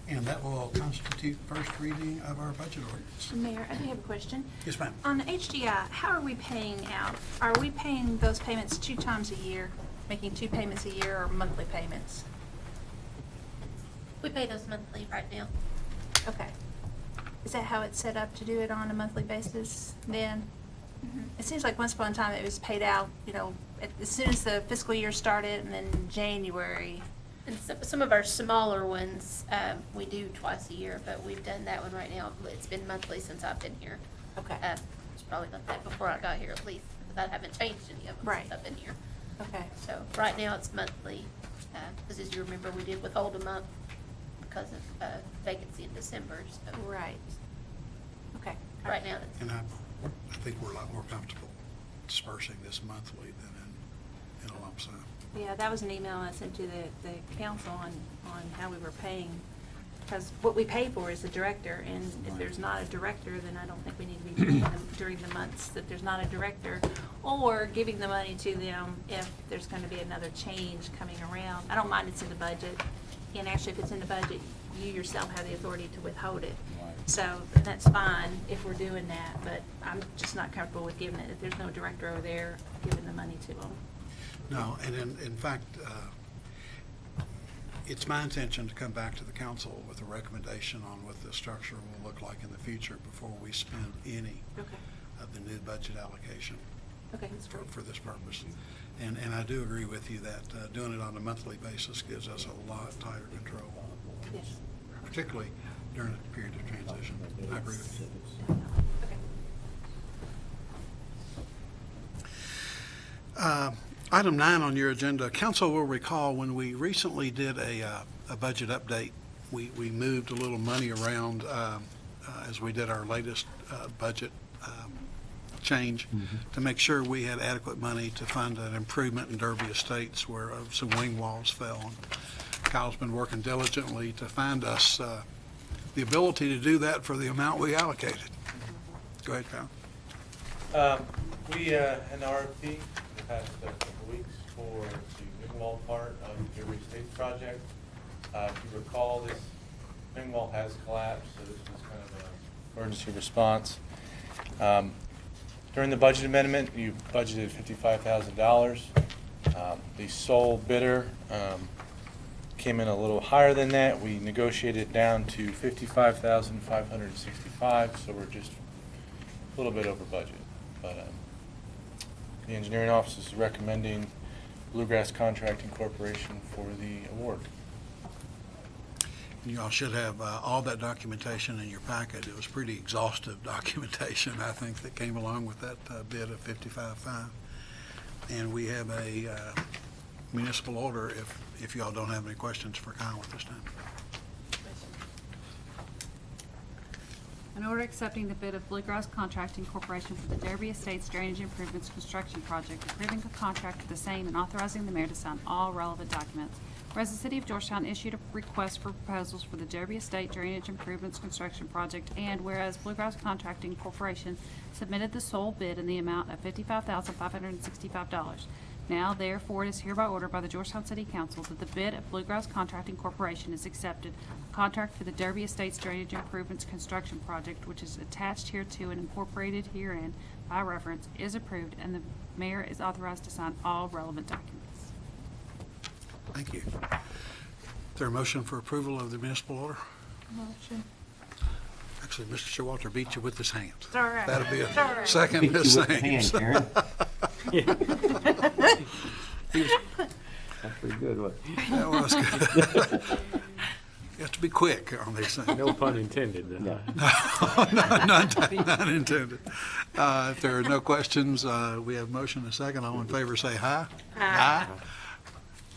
And that will constitute first reading of our budget ordinance. Mayor, I do have a question. Yes, ma'am. On the HDI, how are we paying out? Are we paying those payments 2 times a year, making 2 payments a year, or monthly payments? We pay those monthly right now. Okay. Is that how it's set up to do it on a monthly basis then? It seems like once upon a time it was paid out, as soon as the fiscal year started, and then January. And some of our smaller ones, we do twice a year, but we've done that one right now. It's been monthly since I've been here. Okay. It's probably like that before I got here at least, because I haven't changed any of them Right. since I've been here. Okay. So right now it's monthly, because as you remember, we did withhold a month because of vacancy in December. So Right. Okay. right now it's. And I think we're a lot more comfortable dispersing this monthly than in a lump sum. Yeah, that was an email I sent to the council on how we were paying, because what we pay for is the director, and if there's not a director, then I don't think we need to be paying them during the months that there's not a director, or giving the money to them if there's going to be another change coming around. I don't mind it's in the budget, and actually if it's in the budget, you yourself have the authority to withhold it. So that's fine if we're doing that, but I'm just not comfortable with giving it, if there's no director over there, giving the money to them. No, and in fact, it's my intention to come back to the council with a recommendation on what the structure will look like in the future before we spend any Okay. of the new budget allocation Okay, that's great. for this purpose. And I do agree with you that doing it on a monthly basis gives us a lot tighter control, Yes. particularly during a period of transition. I agree with you. Okay. Item 9 on your agenda, council will recall when we recently did a budget update, we moved a little money around as we did our latest budget change to make sure we had adequate money to fund an improvement in Derby Estates where some wing walls fell. Kyle's been working diligently to find us the ability to do that for the amount we allocated. Go ahead, Kyle. We had an RFP in the past couple of weeks for the wing wall part of the Derby Estates project. If you recall, this wing wall has collapsed, so this was kind of an emergency response. During the budget amendment, you budgeted $55,000. The sole bidder came in a little higher than that. We negotiated down to $55,565, so we're just a little bit over budget. But the engineering office is recommending Bluegrass Contracting Corporation for the award. You all should have all that documentation in your packet. It was pretty exhaustive documentation, I think, that came along with that bid of 55.5. And we have a municipal order if y'all don't have any questions for Kyle at this time. An order accepting the bid of Bluegrass Contracting Corporation for the Derby Estates Drainage Improvements Construction Project, approving a contract for the same and authorizing the mayor to sign all relevant documents. Whereas the City of Georgetown issued a request for proposals for the Derby Estate Drainage Improvements Construction Project, and whereas Bluegrass Contracting Corporation submitted the sole bid in the amount of $55,565. Now, therefore, it is hereby ordered by the Georgetown City Council that the bid of Bluegrass Contracting Corporation is accepted. A contract for the Derby Estates Drainage Improvements Construction Project, which is attached hereto and incorporated herein by reference, is approved, and the mayor is authorized to sign all relevant documents. Thank you. Is there a motion for approval of the municipal order? Motion. Actually, Mr. Showalter beat you with his hands. It's all right. That'll be It's all a right. second, Ms. Ames. That's pretty good, wasn't it? That was good. You have to be quick on these things. No pun intended. No. None intended. If there are no questions, we have a motion and a second. All in favor say aye. Aye.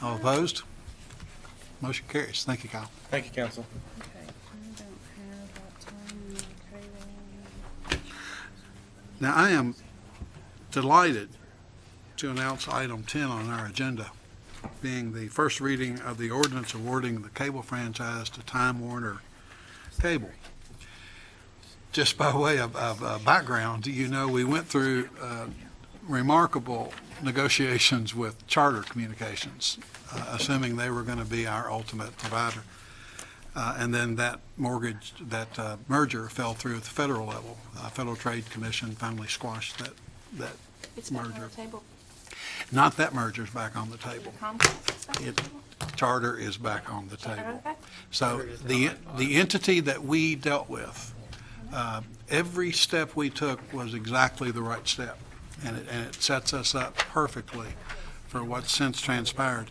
All opposed? Motion carries. Thank you, Kyle. Thank you, council. Now, I am delighted to announce item 10 on our agenda, being the first reading of the ordinance awarding the cable franchise to Time Warner Cable. Just by way of background, you know, we went through remarkable negotiations with Charter Communications, assuming they were going to be our ultimate provider. And then that merger fell through at the federal level. Federal Trade Commission finally squashed that It's back on merger. the table. Not that merger's back on the table. Charter is back on the table. So the entity that we dealt with, every step we took was exactly the right step, and it sets us up perfectly for what's since transpired.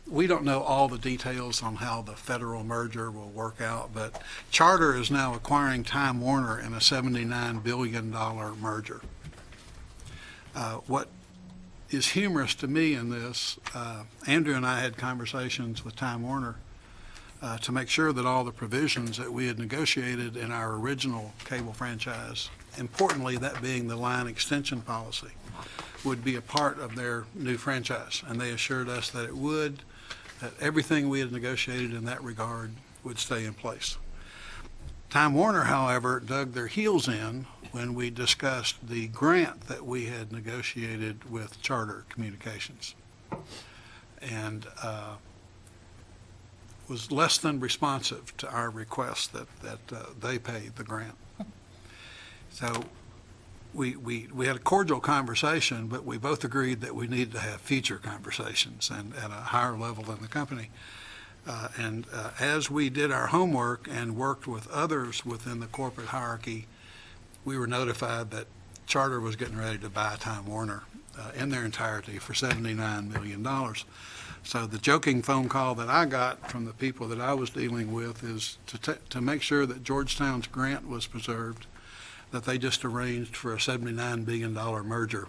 We don't know all the details on how the federal merger will work out, but Charter is now acquiring Time Warner in a $79 billion merger. What is humorous to me in this, Andrew and I had conversations with Time Warner to make sure that all the provisions that we had negotiated in our original cable franchise, importantly that being the line extension policy, would be a part of their new franchise. And they assured us that it would, that everything we had negotiated in that regard would stay in place. Time Warner, however, dug their heels in when we discussed the grant that we had negotiated with Charter Communications, and was less than responsive to our request that they pay the grant. So we had a cordial conversation, but we both agreed that we needed to have future conversations and at a higher level in the company. As we did our homework and worked with others within the corporate hierarchy, we were notified that Charter was getting ready to buy Time Warner in their entirety for $79 million. So the joking phone call that I got from the people that I was dealing with is to make sure that Georgetown's grant was preserved, that they just arranged for a $79 billion merger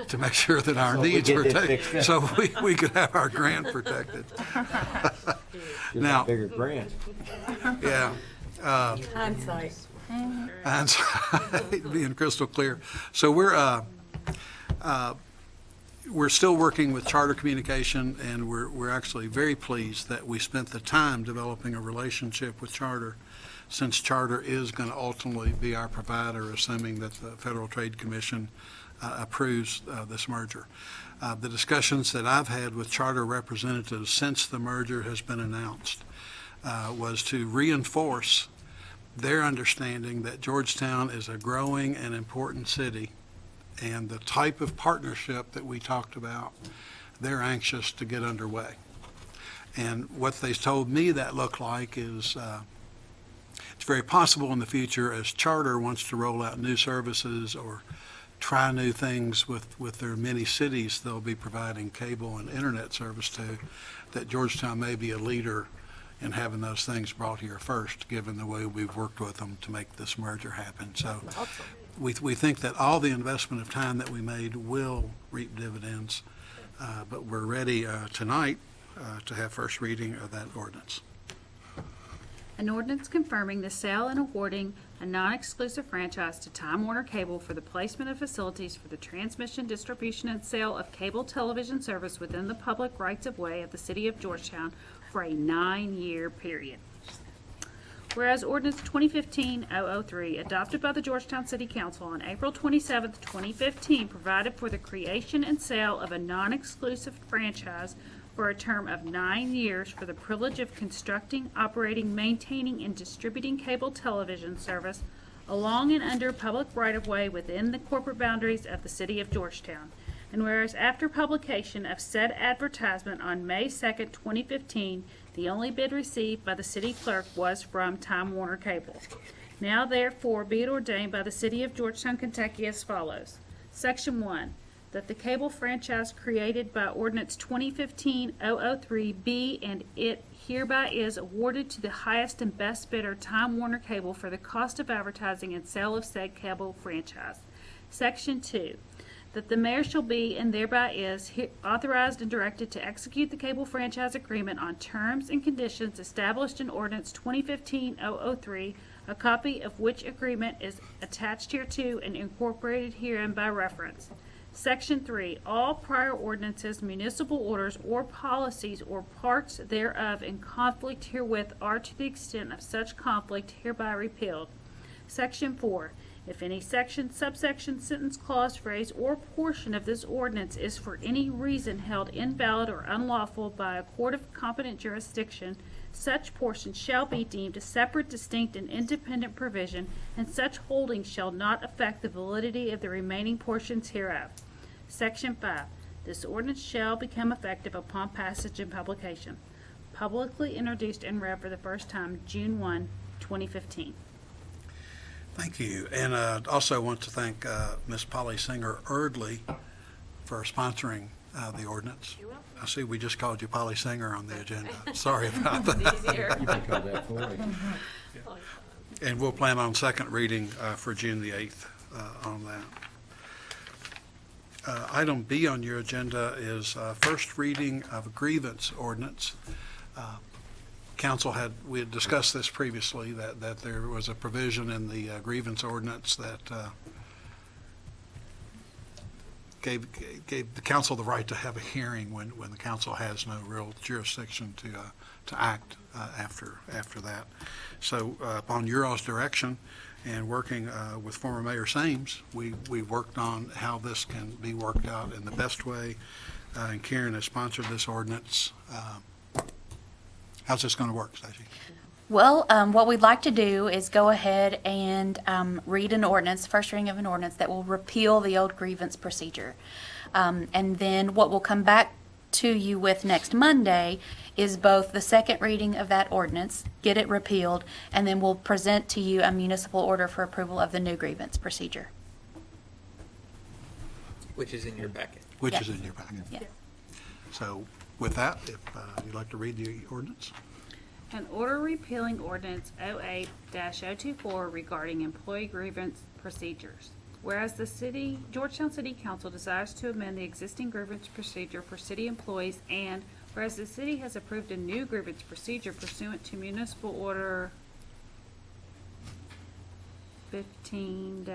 to make sure that our needs were taken, so we could have our grant protected. Now, Bigger grant. yeah. Hindsight. Hindsight, being crystal clear. So we're still working with Charter Communication, and we're actually very pleased that we spent the time developing a relationship with Charter, since Charter is going to ultimately be our provider, assuming that the Federal Trade Commission approves this merger. The discussions that I've had with charter representatives since the merger has been announced was to reinforce their understanding that Georgetown is a growing and important city, and the type of partnership that we talked about, they're anxious to get underway. And what they told me that looked like is it's very possible in the future, as charter wants to roll out new services or try new things with their many cities they'll be providing cable and internet service to, that Georgetown may be a leader in having those things brought here first, given the way we've worked with them to make this merger happen. So we think that all the investment of time that we made will reap dividends, but we're ready tonight to have first reading of that ordinance. An ordinance confirming the sale and awarding a non-exclusive franchise to Time Warner Cable for the placement of facilities for the transmission, distribution, and sale of cable television service within the public rights-of-way of the City of Georgetown for a 9-year period. Whereas Ordinance 2015-003, adopted by the Georgetown City Council on April 27, 2015, provided for the creation and sale of a non-exclusive franchise for a term of 9 years for the privilege of constructing, operating, maintaining, and distributing cable television service along and under public right-of-way within the corporate boundaries of the City of Georgetown. And whereas after publication of said advertisement on May 2nd, 2015, the only bid received by the city clerk was from Time Warner Cable. Now therefore be it ordained by the City of Georgetown, Kentucky as follows. Section 1. That the cable franchise created by Ordinance 2015-003 be and it hereby is awarded to the highest and best bidder, Time Warner Cable, for the cost of advertising and sale of said cable franchise. Section 2. That the mayor shall be and thereby is authorized and directed to execute the cable franchise agreement on terms and conditions established in Ordinance 2015-003, a copy of which agreement is attached hereto and incorporated herein by reference. Section 3. All prior ordinances, municipal orders, or policies or parts thereof in conflict herewith are to the extent of such conflict hereby repealed. Section 4. If any section, subsection, sentence, clause, phrase, or portion of this ordinance is for any reason held invalid or unlawful by a court of competent jurisdiction, such portion shall be deemed a separate, distinct, and independent provision, and such holding shall not affect the validity of the remaining portions hereof. Section 5. This ordinance shall become effective upon passage and publication. Publicly introduced and read for the first time June 1, 2015. Thank you. And also want to thank Ms. Polly Singer-Erdley for sponsoring the ordinance. I see we just called you Polly Singer on the agenda. Sorry about that. You can call that for me. And we'll plan on second reading for June the 8th on that. Item B on your agenda is first reading of a grievance ordinance. We had discussed this previously, that there was a provision in the grievance ordinance that gave the council the right to have a hearing when the council has no real jurisdiction to act after that. So upon your all's direction and working with former Mayor Sames, we worked on how this can be worked out in the best way, and Karen has sponsored this ordinance. How's this going to work, Stacey? Well, what we'd like to do is go ahead and read an ordinance, first reading of an ordinance that will repeal the old grievance procedure. And then what will come back to you with next Monday is both the second reading of that ordinance, get it repealed, and then we'll present to you a municipal order for approval of the new grievance procedure. Which is in your packet. Which Yes. is in your packet. Yes. So with that, if you'd like to read the ordinance. An order repealing ordinance 08-024 regarding employee grievance procedures. Whereas the Georgetown City Council desires to amend the existing grievance procedure for city employees, and whereas the city has approved a new grievance procedure pursuant to Municipal Order 15-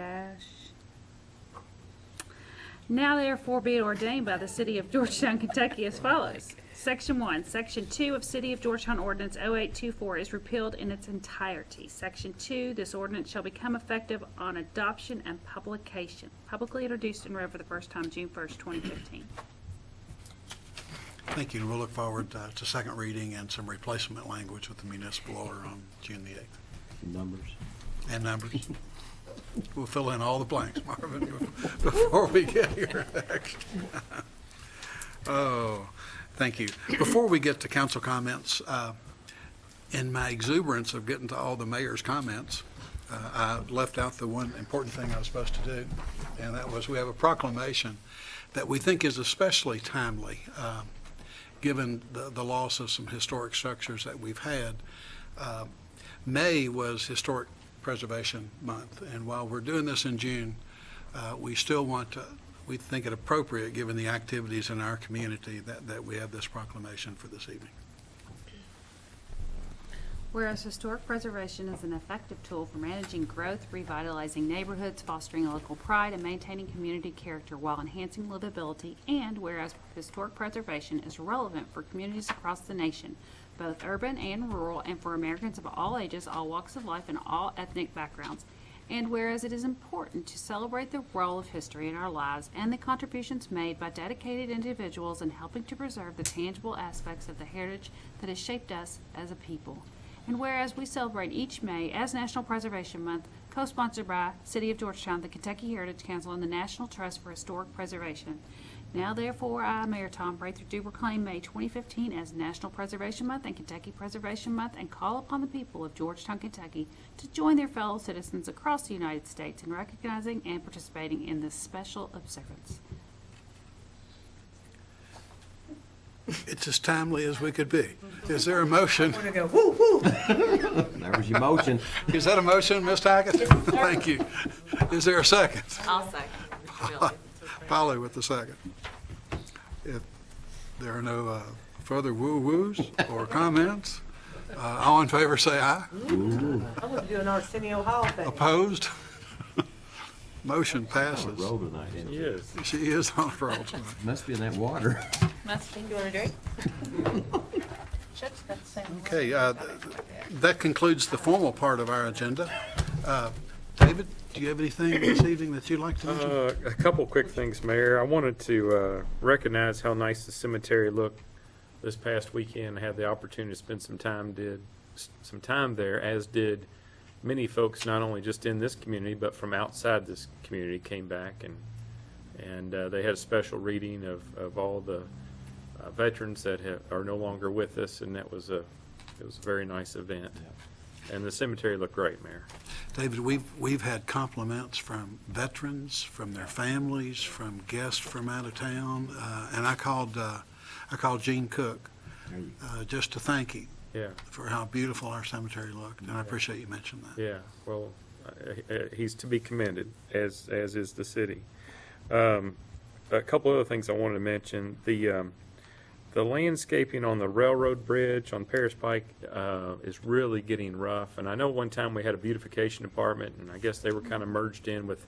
Now therefore be it ordained by the City of Georgetown, Kentucky as follows. Section 1. Section 2 of City of Georgetown Ordinance 0824 is repealed in its entirety. Section 2. This ordinance shall become effective on adoption and publication. publicly introduced and read for the first time June 1st, 2015. Thank you, and we'll look forward to second reading and some replacement language with the municipal order on June the 8th. Numbers. And numbers. We'll fill in all the blanks, Marvin, before we get here next. Oh, thank you. Before we get to council comments, in my exuberance of getting to all the mayor's comments, I left out the one important thing I was supposed to do, and that was we have a proclamation that we think is especially timely, given the loss of some historic structures that we've had. May was Historic Preservation Month, and while we're doing this in June, we still want to, we think it appropriate, given the activities in our community, that we have this proclamation for this evening. Whereas historic preservation is an effective tool for managing growth, revitalizing neighborhoods, fostering local pride, and maintaining community character while enhancing livability, and whereas historic preservation is relevant for communities across the nation, both urban and rural, and for Americans of all ages, all walks of life, and all ethnic backgrounds, and whereas it is important to celebrate the role of history in our lives and the contributions made by dedicated individuals in helping to preserve the tangible aspects of the heritage that has shaped us as a people. And whereas we celebrate each May as National Preservation Month, co-sponsored by City of Georgetown, the Kentucky Heritage Council, and the National Trust for Historic Preservation. Now therefore, I, Mayor Tom Prather, do proclaim May 2015 as National Preservation Month and Kentucky Preservation Month, and call upon the people of Georgetown, Kentucky to join their fellow citizens across the United States in recognizing and participating in this special observance. It's as timely as we could be. Is there a motion? We're gonna go, woo, woo. There was your motion. Is that a motion, Ms. Tackett? Thank you. Is there a second? I'll second. Polly with the second. If there are no further woo-woos or comments, all in favor say aye. I'm gonna do an Arsenio Hall thing. Opposed? Motion On a passes. roll tonight, isn't it? Yes. She is on a roll tonight. Must be in that water. Must be. You want a drink? Chuck's got the same. Okay, that concludes the formal part of our agenda. David, do you have anything this evening that you'd like to mention? A couple quick things, Mayor. I wanted to recognize how nice the cemetery looked this past weekend. I had the opportunity to spend some time there, as did many folks, not only just in this community, but from outside this community came back, and they had a special reading of all the veterans that are no longer with us, and it was a very nice event. And the cemetery looked great, Mayor. David, we've had compliments from veterans, from their families, from guests from out of town, and I called Gene Cook just to thank him. Yeah. For how beautiful our cemetery looked, and I appreciate you mentioning that. Yeah, well, he's to be commended, as is the city. A couple other things I wanted to mention. The landscaping on the railroad bridge on Paris Pike is really getting rough. And I know one time we had a beautification department, and I guess they were kind of merged in with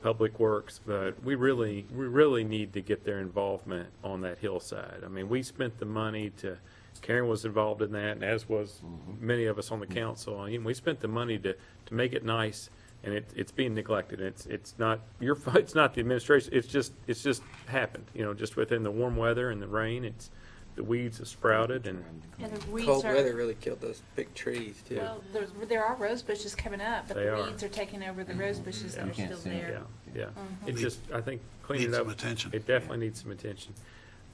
Public Works, but we really need to get their involvement on that hillside. I mean, we spent the money to. Karen was involved in that, and as was many of us on the council. And we spent the money to make it nice, and it's being neglected. It's not your fault. It's not the administration. It's just happened. Just within the warm weather and the rain, the weeds have sprouted, and Yeah, the weeds Cold are, weather really killed those big trees, too. well, there are rose bushes coming up, but They the are. weeds are taking over the rose bushes that You are can't still see 'em. there. yeah. It just, I think, cleaning Needs it up. some attention. It definitely needs some attention.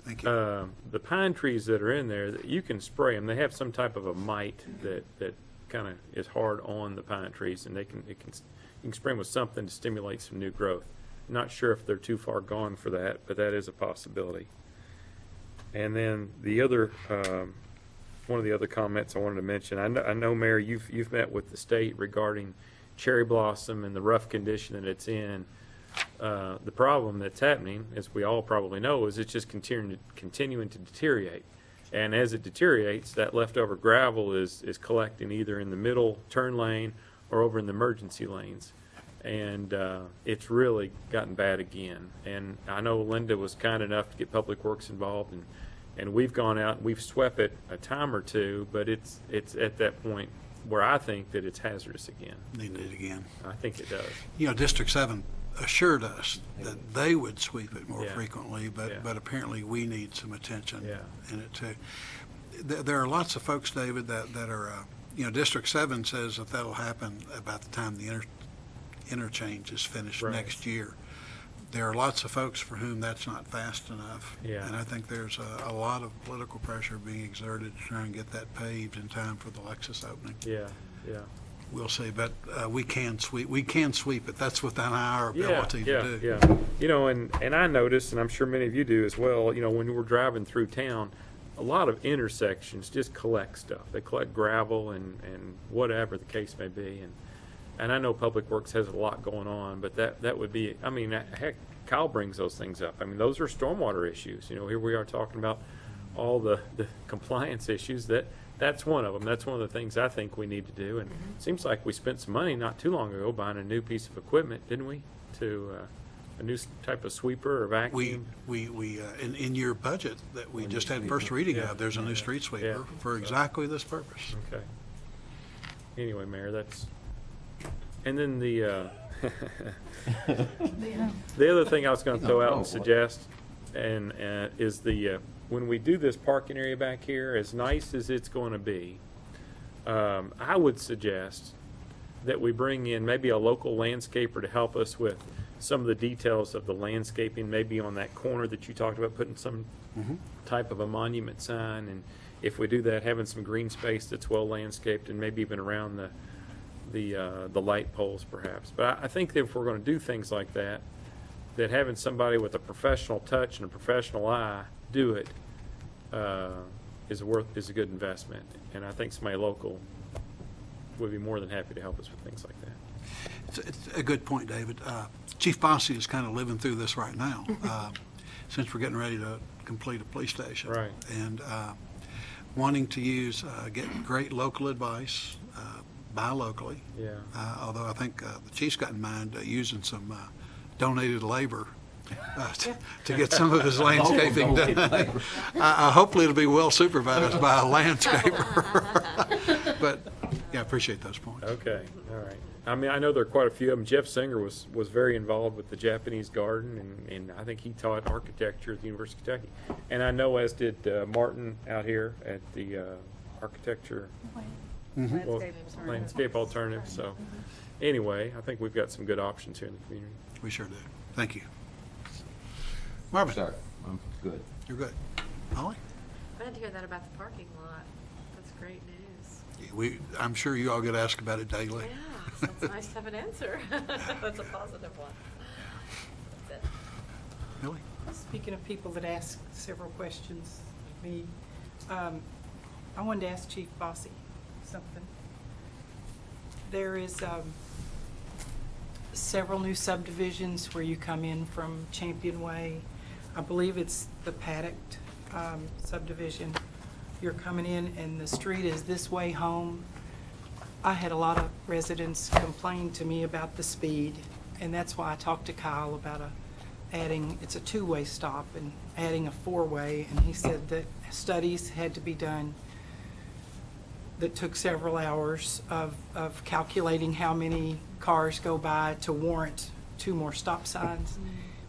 Thank you. The pine trees that are in there, you can spray them. They have some type of a mite that kind of is hard on the pine trees, and you can spray them with something to stimulate some new growth. Not sure if they're too far gone for that, but that is a possibility. And then the other, one of the other comments I wanted to mention, I know, Mayor, you've met with the state regarding cherry blossom and the rough condition that it's in. The problem that's happening, as we all probably know, is it's just continuing to deteriorate. And as it deteriorates, that leftover gravel is collecting either in the middle turn lane or over in the emergency lanes. And it's really gotten bad again. And I know Linda was kind enough to get Public Works involved, and we've gone out and we've swept it a time or two, but it's at that point where I think that it's hazardous again. Need it again. I think it does. District 7 assured us that they would sweep it more Yeah. frequently, Yeah. but apparently we need some attention Yeah. in it too. There are lots of folks, David, that are, District 7 says that that'll happen about the time the interchange is finished Right. next year. There are lots of folks for whom that's not fast enough. Yeah. And I think there's a lot of political pressure being exerted to try and get that paved in time for the Lexus opening. Yeah, yeah. We'll see, but we can sweep it. That's within our ability yeah, to do. Yeah. And I noticed, and I'm sure many of you do as well, when we're driving through town, a lot of intersections just collect stuff. They collect gravel and whatever the case may be. And I know Public Works has a lot going on, but that would be, heck, Kyle brings those things up. Those are stormwater issues. Here we are talking about all the compliance issues. That's one of them. That's one of the things I think we need to do. And it seems like we spent some money not too long ago buying a new piece of equipment, didn't we? To a new type of sweeper or vacuum. We in your budget that we just had first reading Yeah. of, there's a new street sweeper Yeah. for exactly this purpose. Okay. Anyway, Mayor, and then the other thing I was going to throw out and suggest, and is when we do this parking area back here, as nice as it's going to be, I would suggest that we bring in maybe a local landscaper to help us with some of the details of the landscaping, maybe on that corner that you talked about, putting some type of a monument sign, and if we do that, having some green space that's well landscaped, and maybe even around the light poles perhaps. But I think that if we're going to do things like that having somebody with a professional touch and a professional eye do it is a good investment. And I think somebody local would be more than happy to help us with things like that. It's a good point, David. Chief Bosse is kind of living through this right now, since we're getting ready to complete a police station. Right. And wanting to get great local advice, buy locally. Yeah. Although I think the chief's got in mind using some donated labor to get some of his landscaping done. Hopefully it'll be well supervised by a landscaper. But, yeah, I appreciate those points. Okay, all right. I know there are quite a few of them. Jeff Singer was very involved with the Japanese garden, and I think he taught architecture at the University of Kentucky. And I know as did Martin out here at the architecture landscape alternative. So anyway, I think we've got some good options here in the community. We sure do. Thank you. Marvin. Sorry, I'm good. You're good. Holly? Glad to hear that about the parking lot. That's great news. I'm sure you all get asked about it daily. Yeah, so it's nice to have an answer. That's a positive one. That's it. Millie? Speaking of people that ask several questions of me, I wanted to ask Chief Bosse something. There is several new subdivisions where you come in from Champion Way. I believe it's the Paddock subdivision. You're coming in and the street is this way home. I had a lot of residents complain to me about the speed, and that's why I talked to Kyle about it's a two-way stop and adding a four-way, and he said that studies had to be done that took several hours of calculating how many cars go by to warrant 2 more stop signs.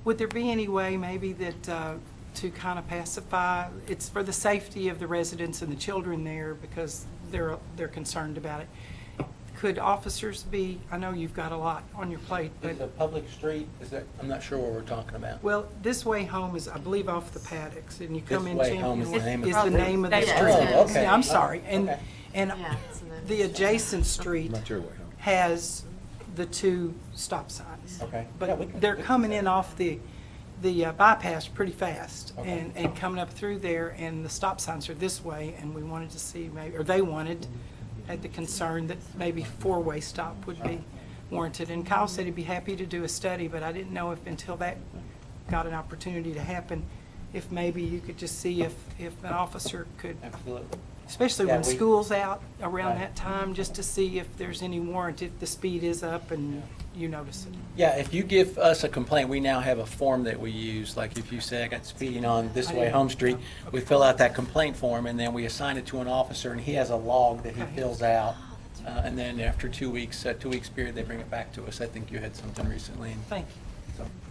Would there be any way maybe that to kind of pacify, it's for the safety of the residents and the children there because they're concerned about it. Could officers be, I know you've got a lot on your plate, but. Is it a public street? I'm not sure what we're talking about. Well, This Way Home is, I believe, off the Paddocks, and you come This in Way Home Champion is the name of is the the name of the street. street. Oh, okay. Yeah, I'm sorry. And Yeah, it's in the adjacent street Not your way home. has the 2 stop signs. Okay. Yeah, we But can- they're coming in off the bypass pretty fast Okay. and coming up through there, and the stop signs are this way, and we wanted to see maybe, or they had the concern that maybe 4-way stop would be warranted. And Kyle said he'd be happy to do a study, but I didn't know if until that got an opportunity to happen, if maybe you could just see if an officer could, Absolutely. especially Yeah, when we- school's out around Right. that time, just to see if there's any warrant, if the speed is up and you notice it. Yeah, if you give us a complaint, we now have a form that we use. Like if you say I got speeding on This Way Home Street, we fill out that complaint form and then we assign it to an officer and he has a log that he Okay. fills out. And then after 2 weeks, 2 weeks period, they bring it back to us. I think you had something recently. And Thank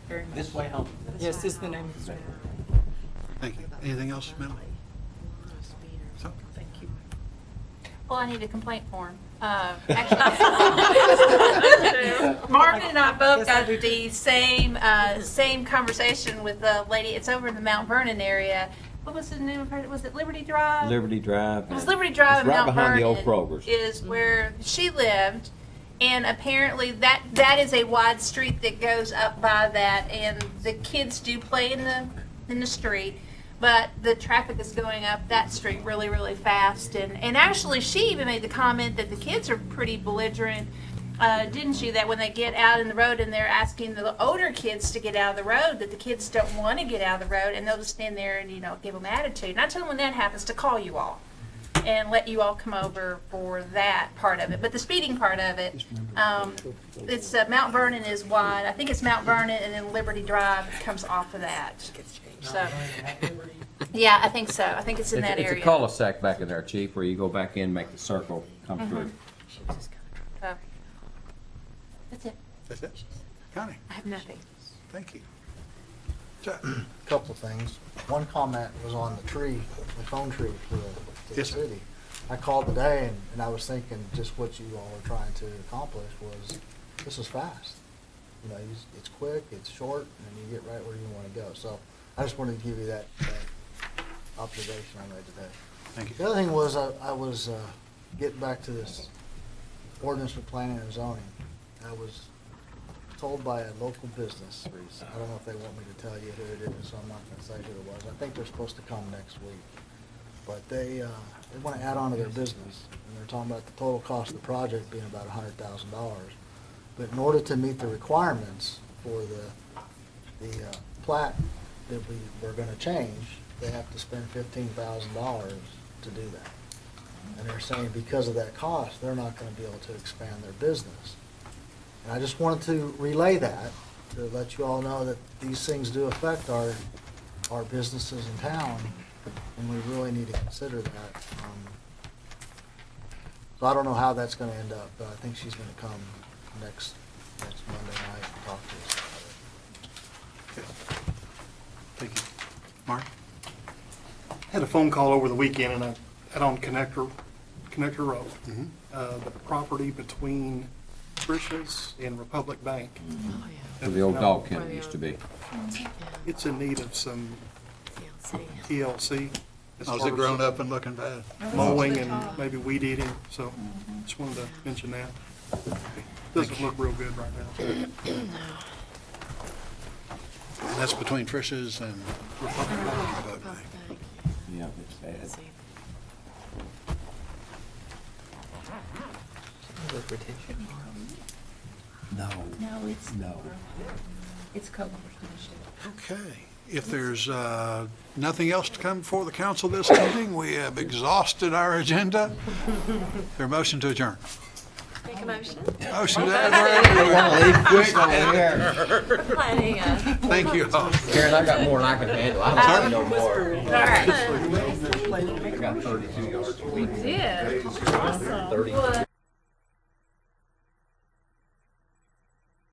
very much. This way home. Yes, this is the name of the street. Thank you. Anything else, ma'am? So, Thank you. Well, I need a complaint form. Actually, Marvin and I both got the same conversation with the lady. It's over in the Mount Vernon area. What was the name of her? Was it Liberty Drive? Liberty Drive. It was Liberty Drive in It's right Mount behind the old Vernon Kroger's. is where she lived. And apparently that is a wide street that goes up by that, and the kids do play in the street, but the traffic is going up that street really, really fast. And actually, she even made the comment that the kids are pretty belligerent, didn't she? That when they get out in the road and they're asking the older kids to get out of the road, that the kids don't want to get out of the road, and they'll just stand there and give them attitude. And I tell them when that happens to call you all and let you all come over for that part of it. But the speeding part of it, it's Mount Vernon is wide. I think it's Mount Vernon, and then Liberty Drive comes off of that. So, yeah, I think so. I think it's in that It's area. a cul-de-sac back in there, Chief, where you go back in, make the circle, come through. So, that's it. that's it. Connie, I have nothing. thank you. Jack? Couple of things. One comment was on the tree, the phone tree for the Yes, sir. city. I called today and I was thinking just what you all are trying to accomplish was, this is fast. It's quick, it's short, and you get right where you want to go. So I just wanted to give you that observation I made today. Thank you. The other thing was I was getting back to this ordinance for planning and zoning. I was told by a local business, I don't know if they want me to tell you who it is, so I'm not going to say who it was. I think they're supposed to come next week. But they want to add on to their business, and they're talking about the total cost of the project being about $100,000. But in order to meet the requirements for the plat that we're going to change, they have to spend $15,000 to do that. And they're saying because of that cost, they're not going to be able to expand their business. And I just wanted to relay that, to let you all know that these things do affect our businesses in town, and we really need to consider that. So I don't know how that's going to end up, but I think she's going to come next Monday night and talk to us about it. Thank you. Mark? Had a phone call over the weekend, and I on Connector Road, Mhm. the property between Frisch's and Republic Bank. Where the old dog kennel used to be. It's in need of some TLC. as Oh, is far it as grown up and looking bad? Mowing and maybe weed eating, so just wanted to mention that. Doesn't look real good right now. And that's between Frisch's and Republic Bank. Yeah, it's bad. No. No, it's, No. it's covered. Okay. If there's nothing else to come before the council this evening, we have exhausted our agenda. Their motion to adjourn. Make a motion. Motion to They want to leave quick over here. Planning a. Thank you all. Karen, I got more than I can handle. I don't need no more. All right. I got 32 yards. We did. Awesome.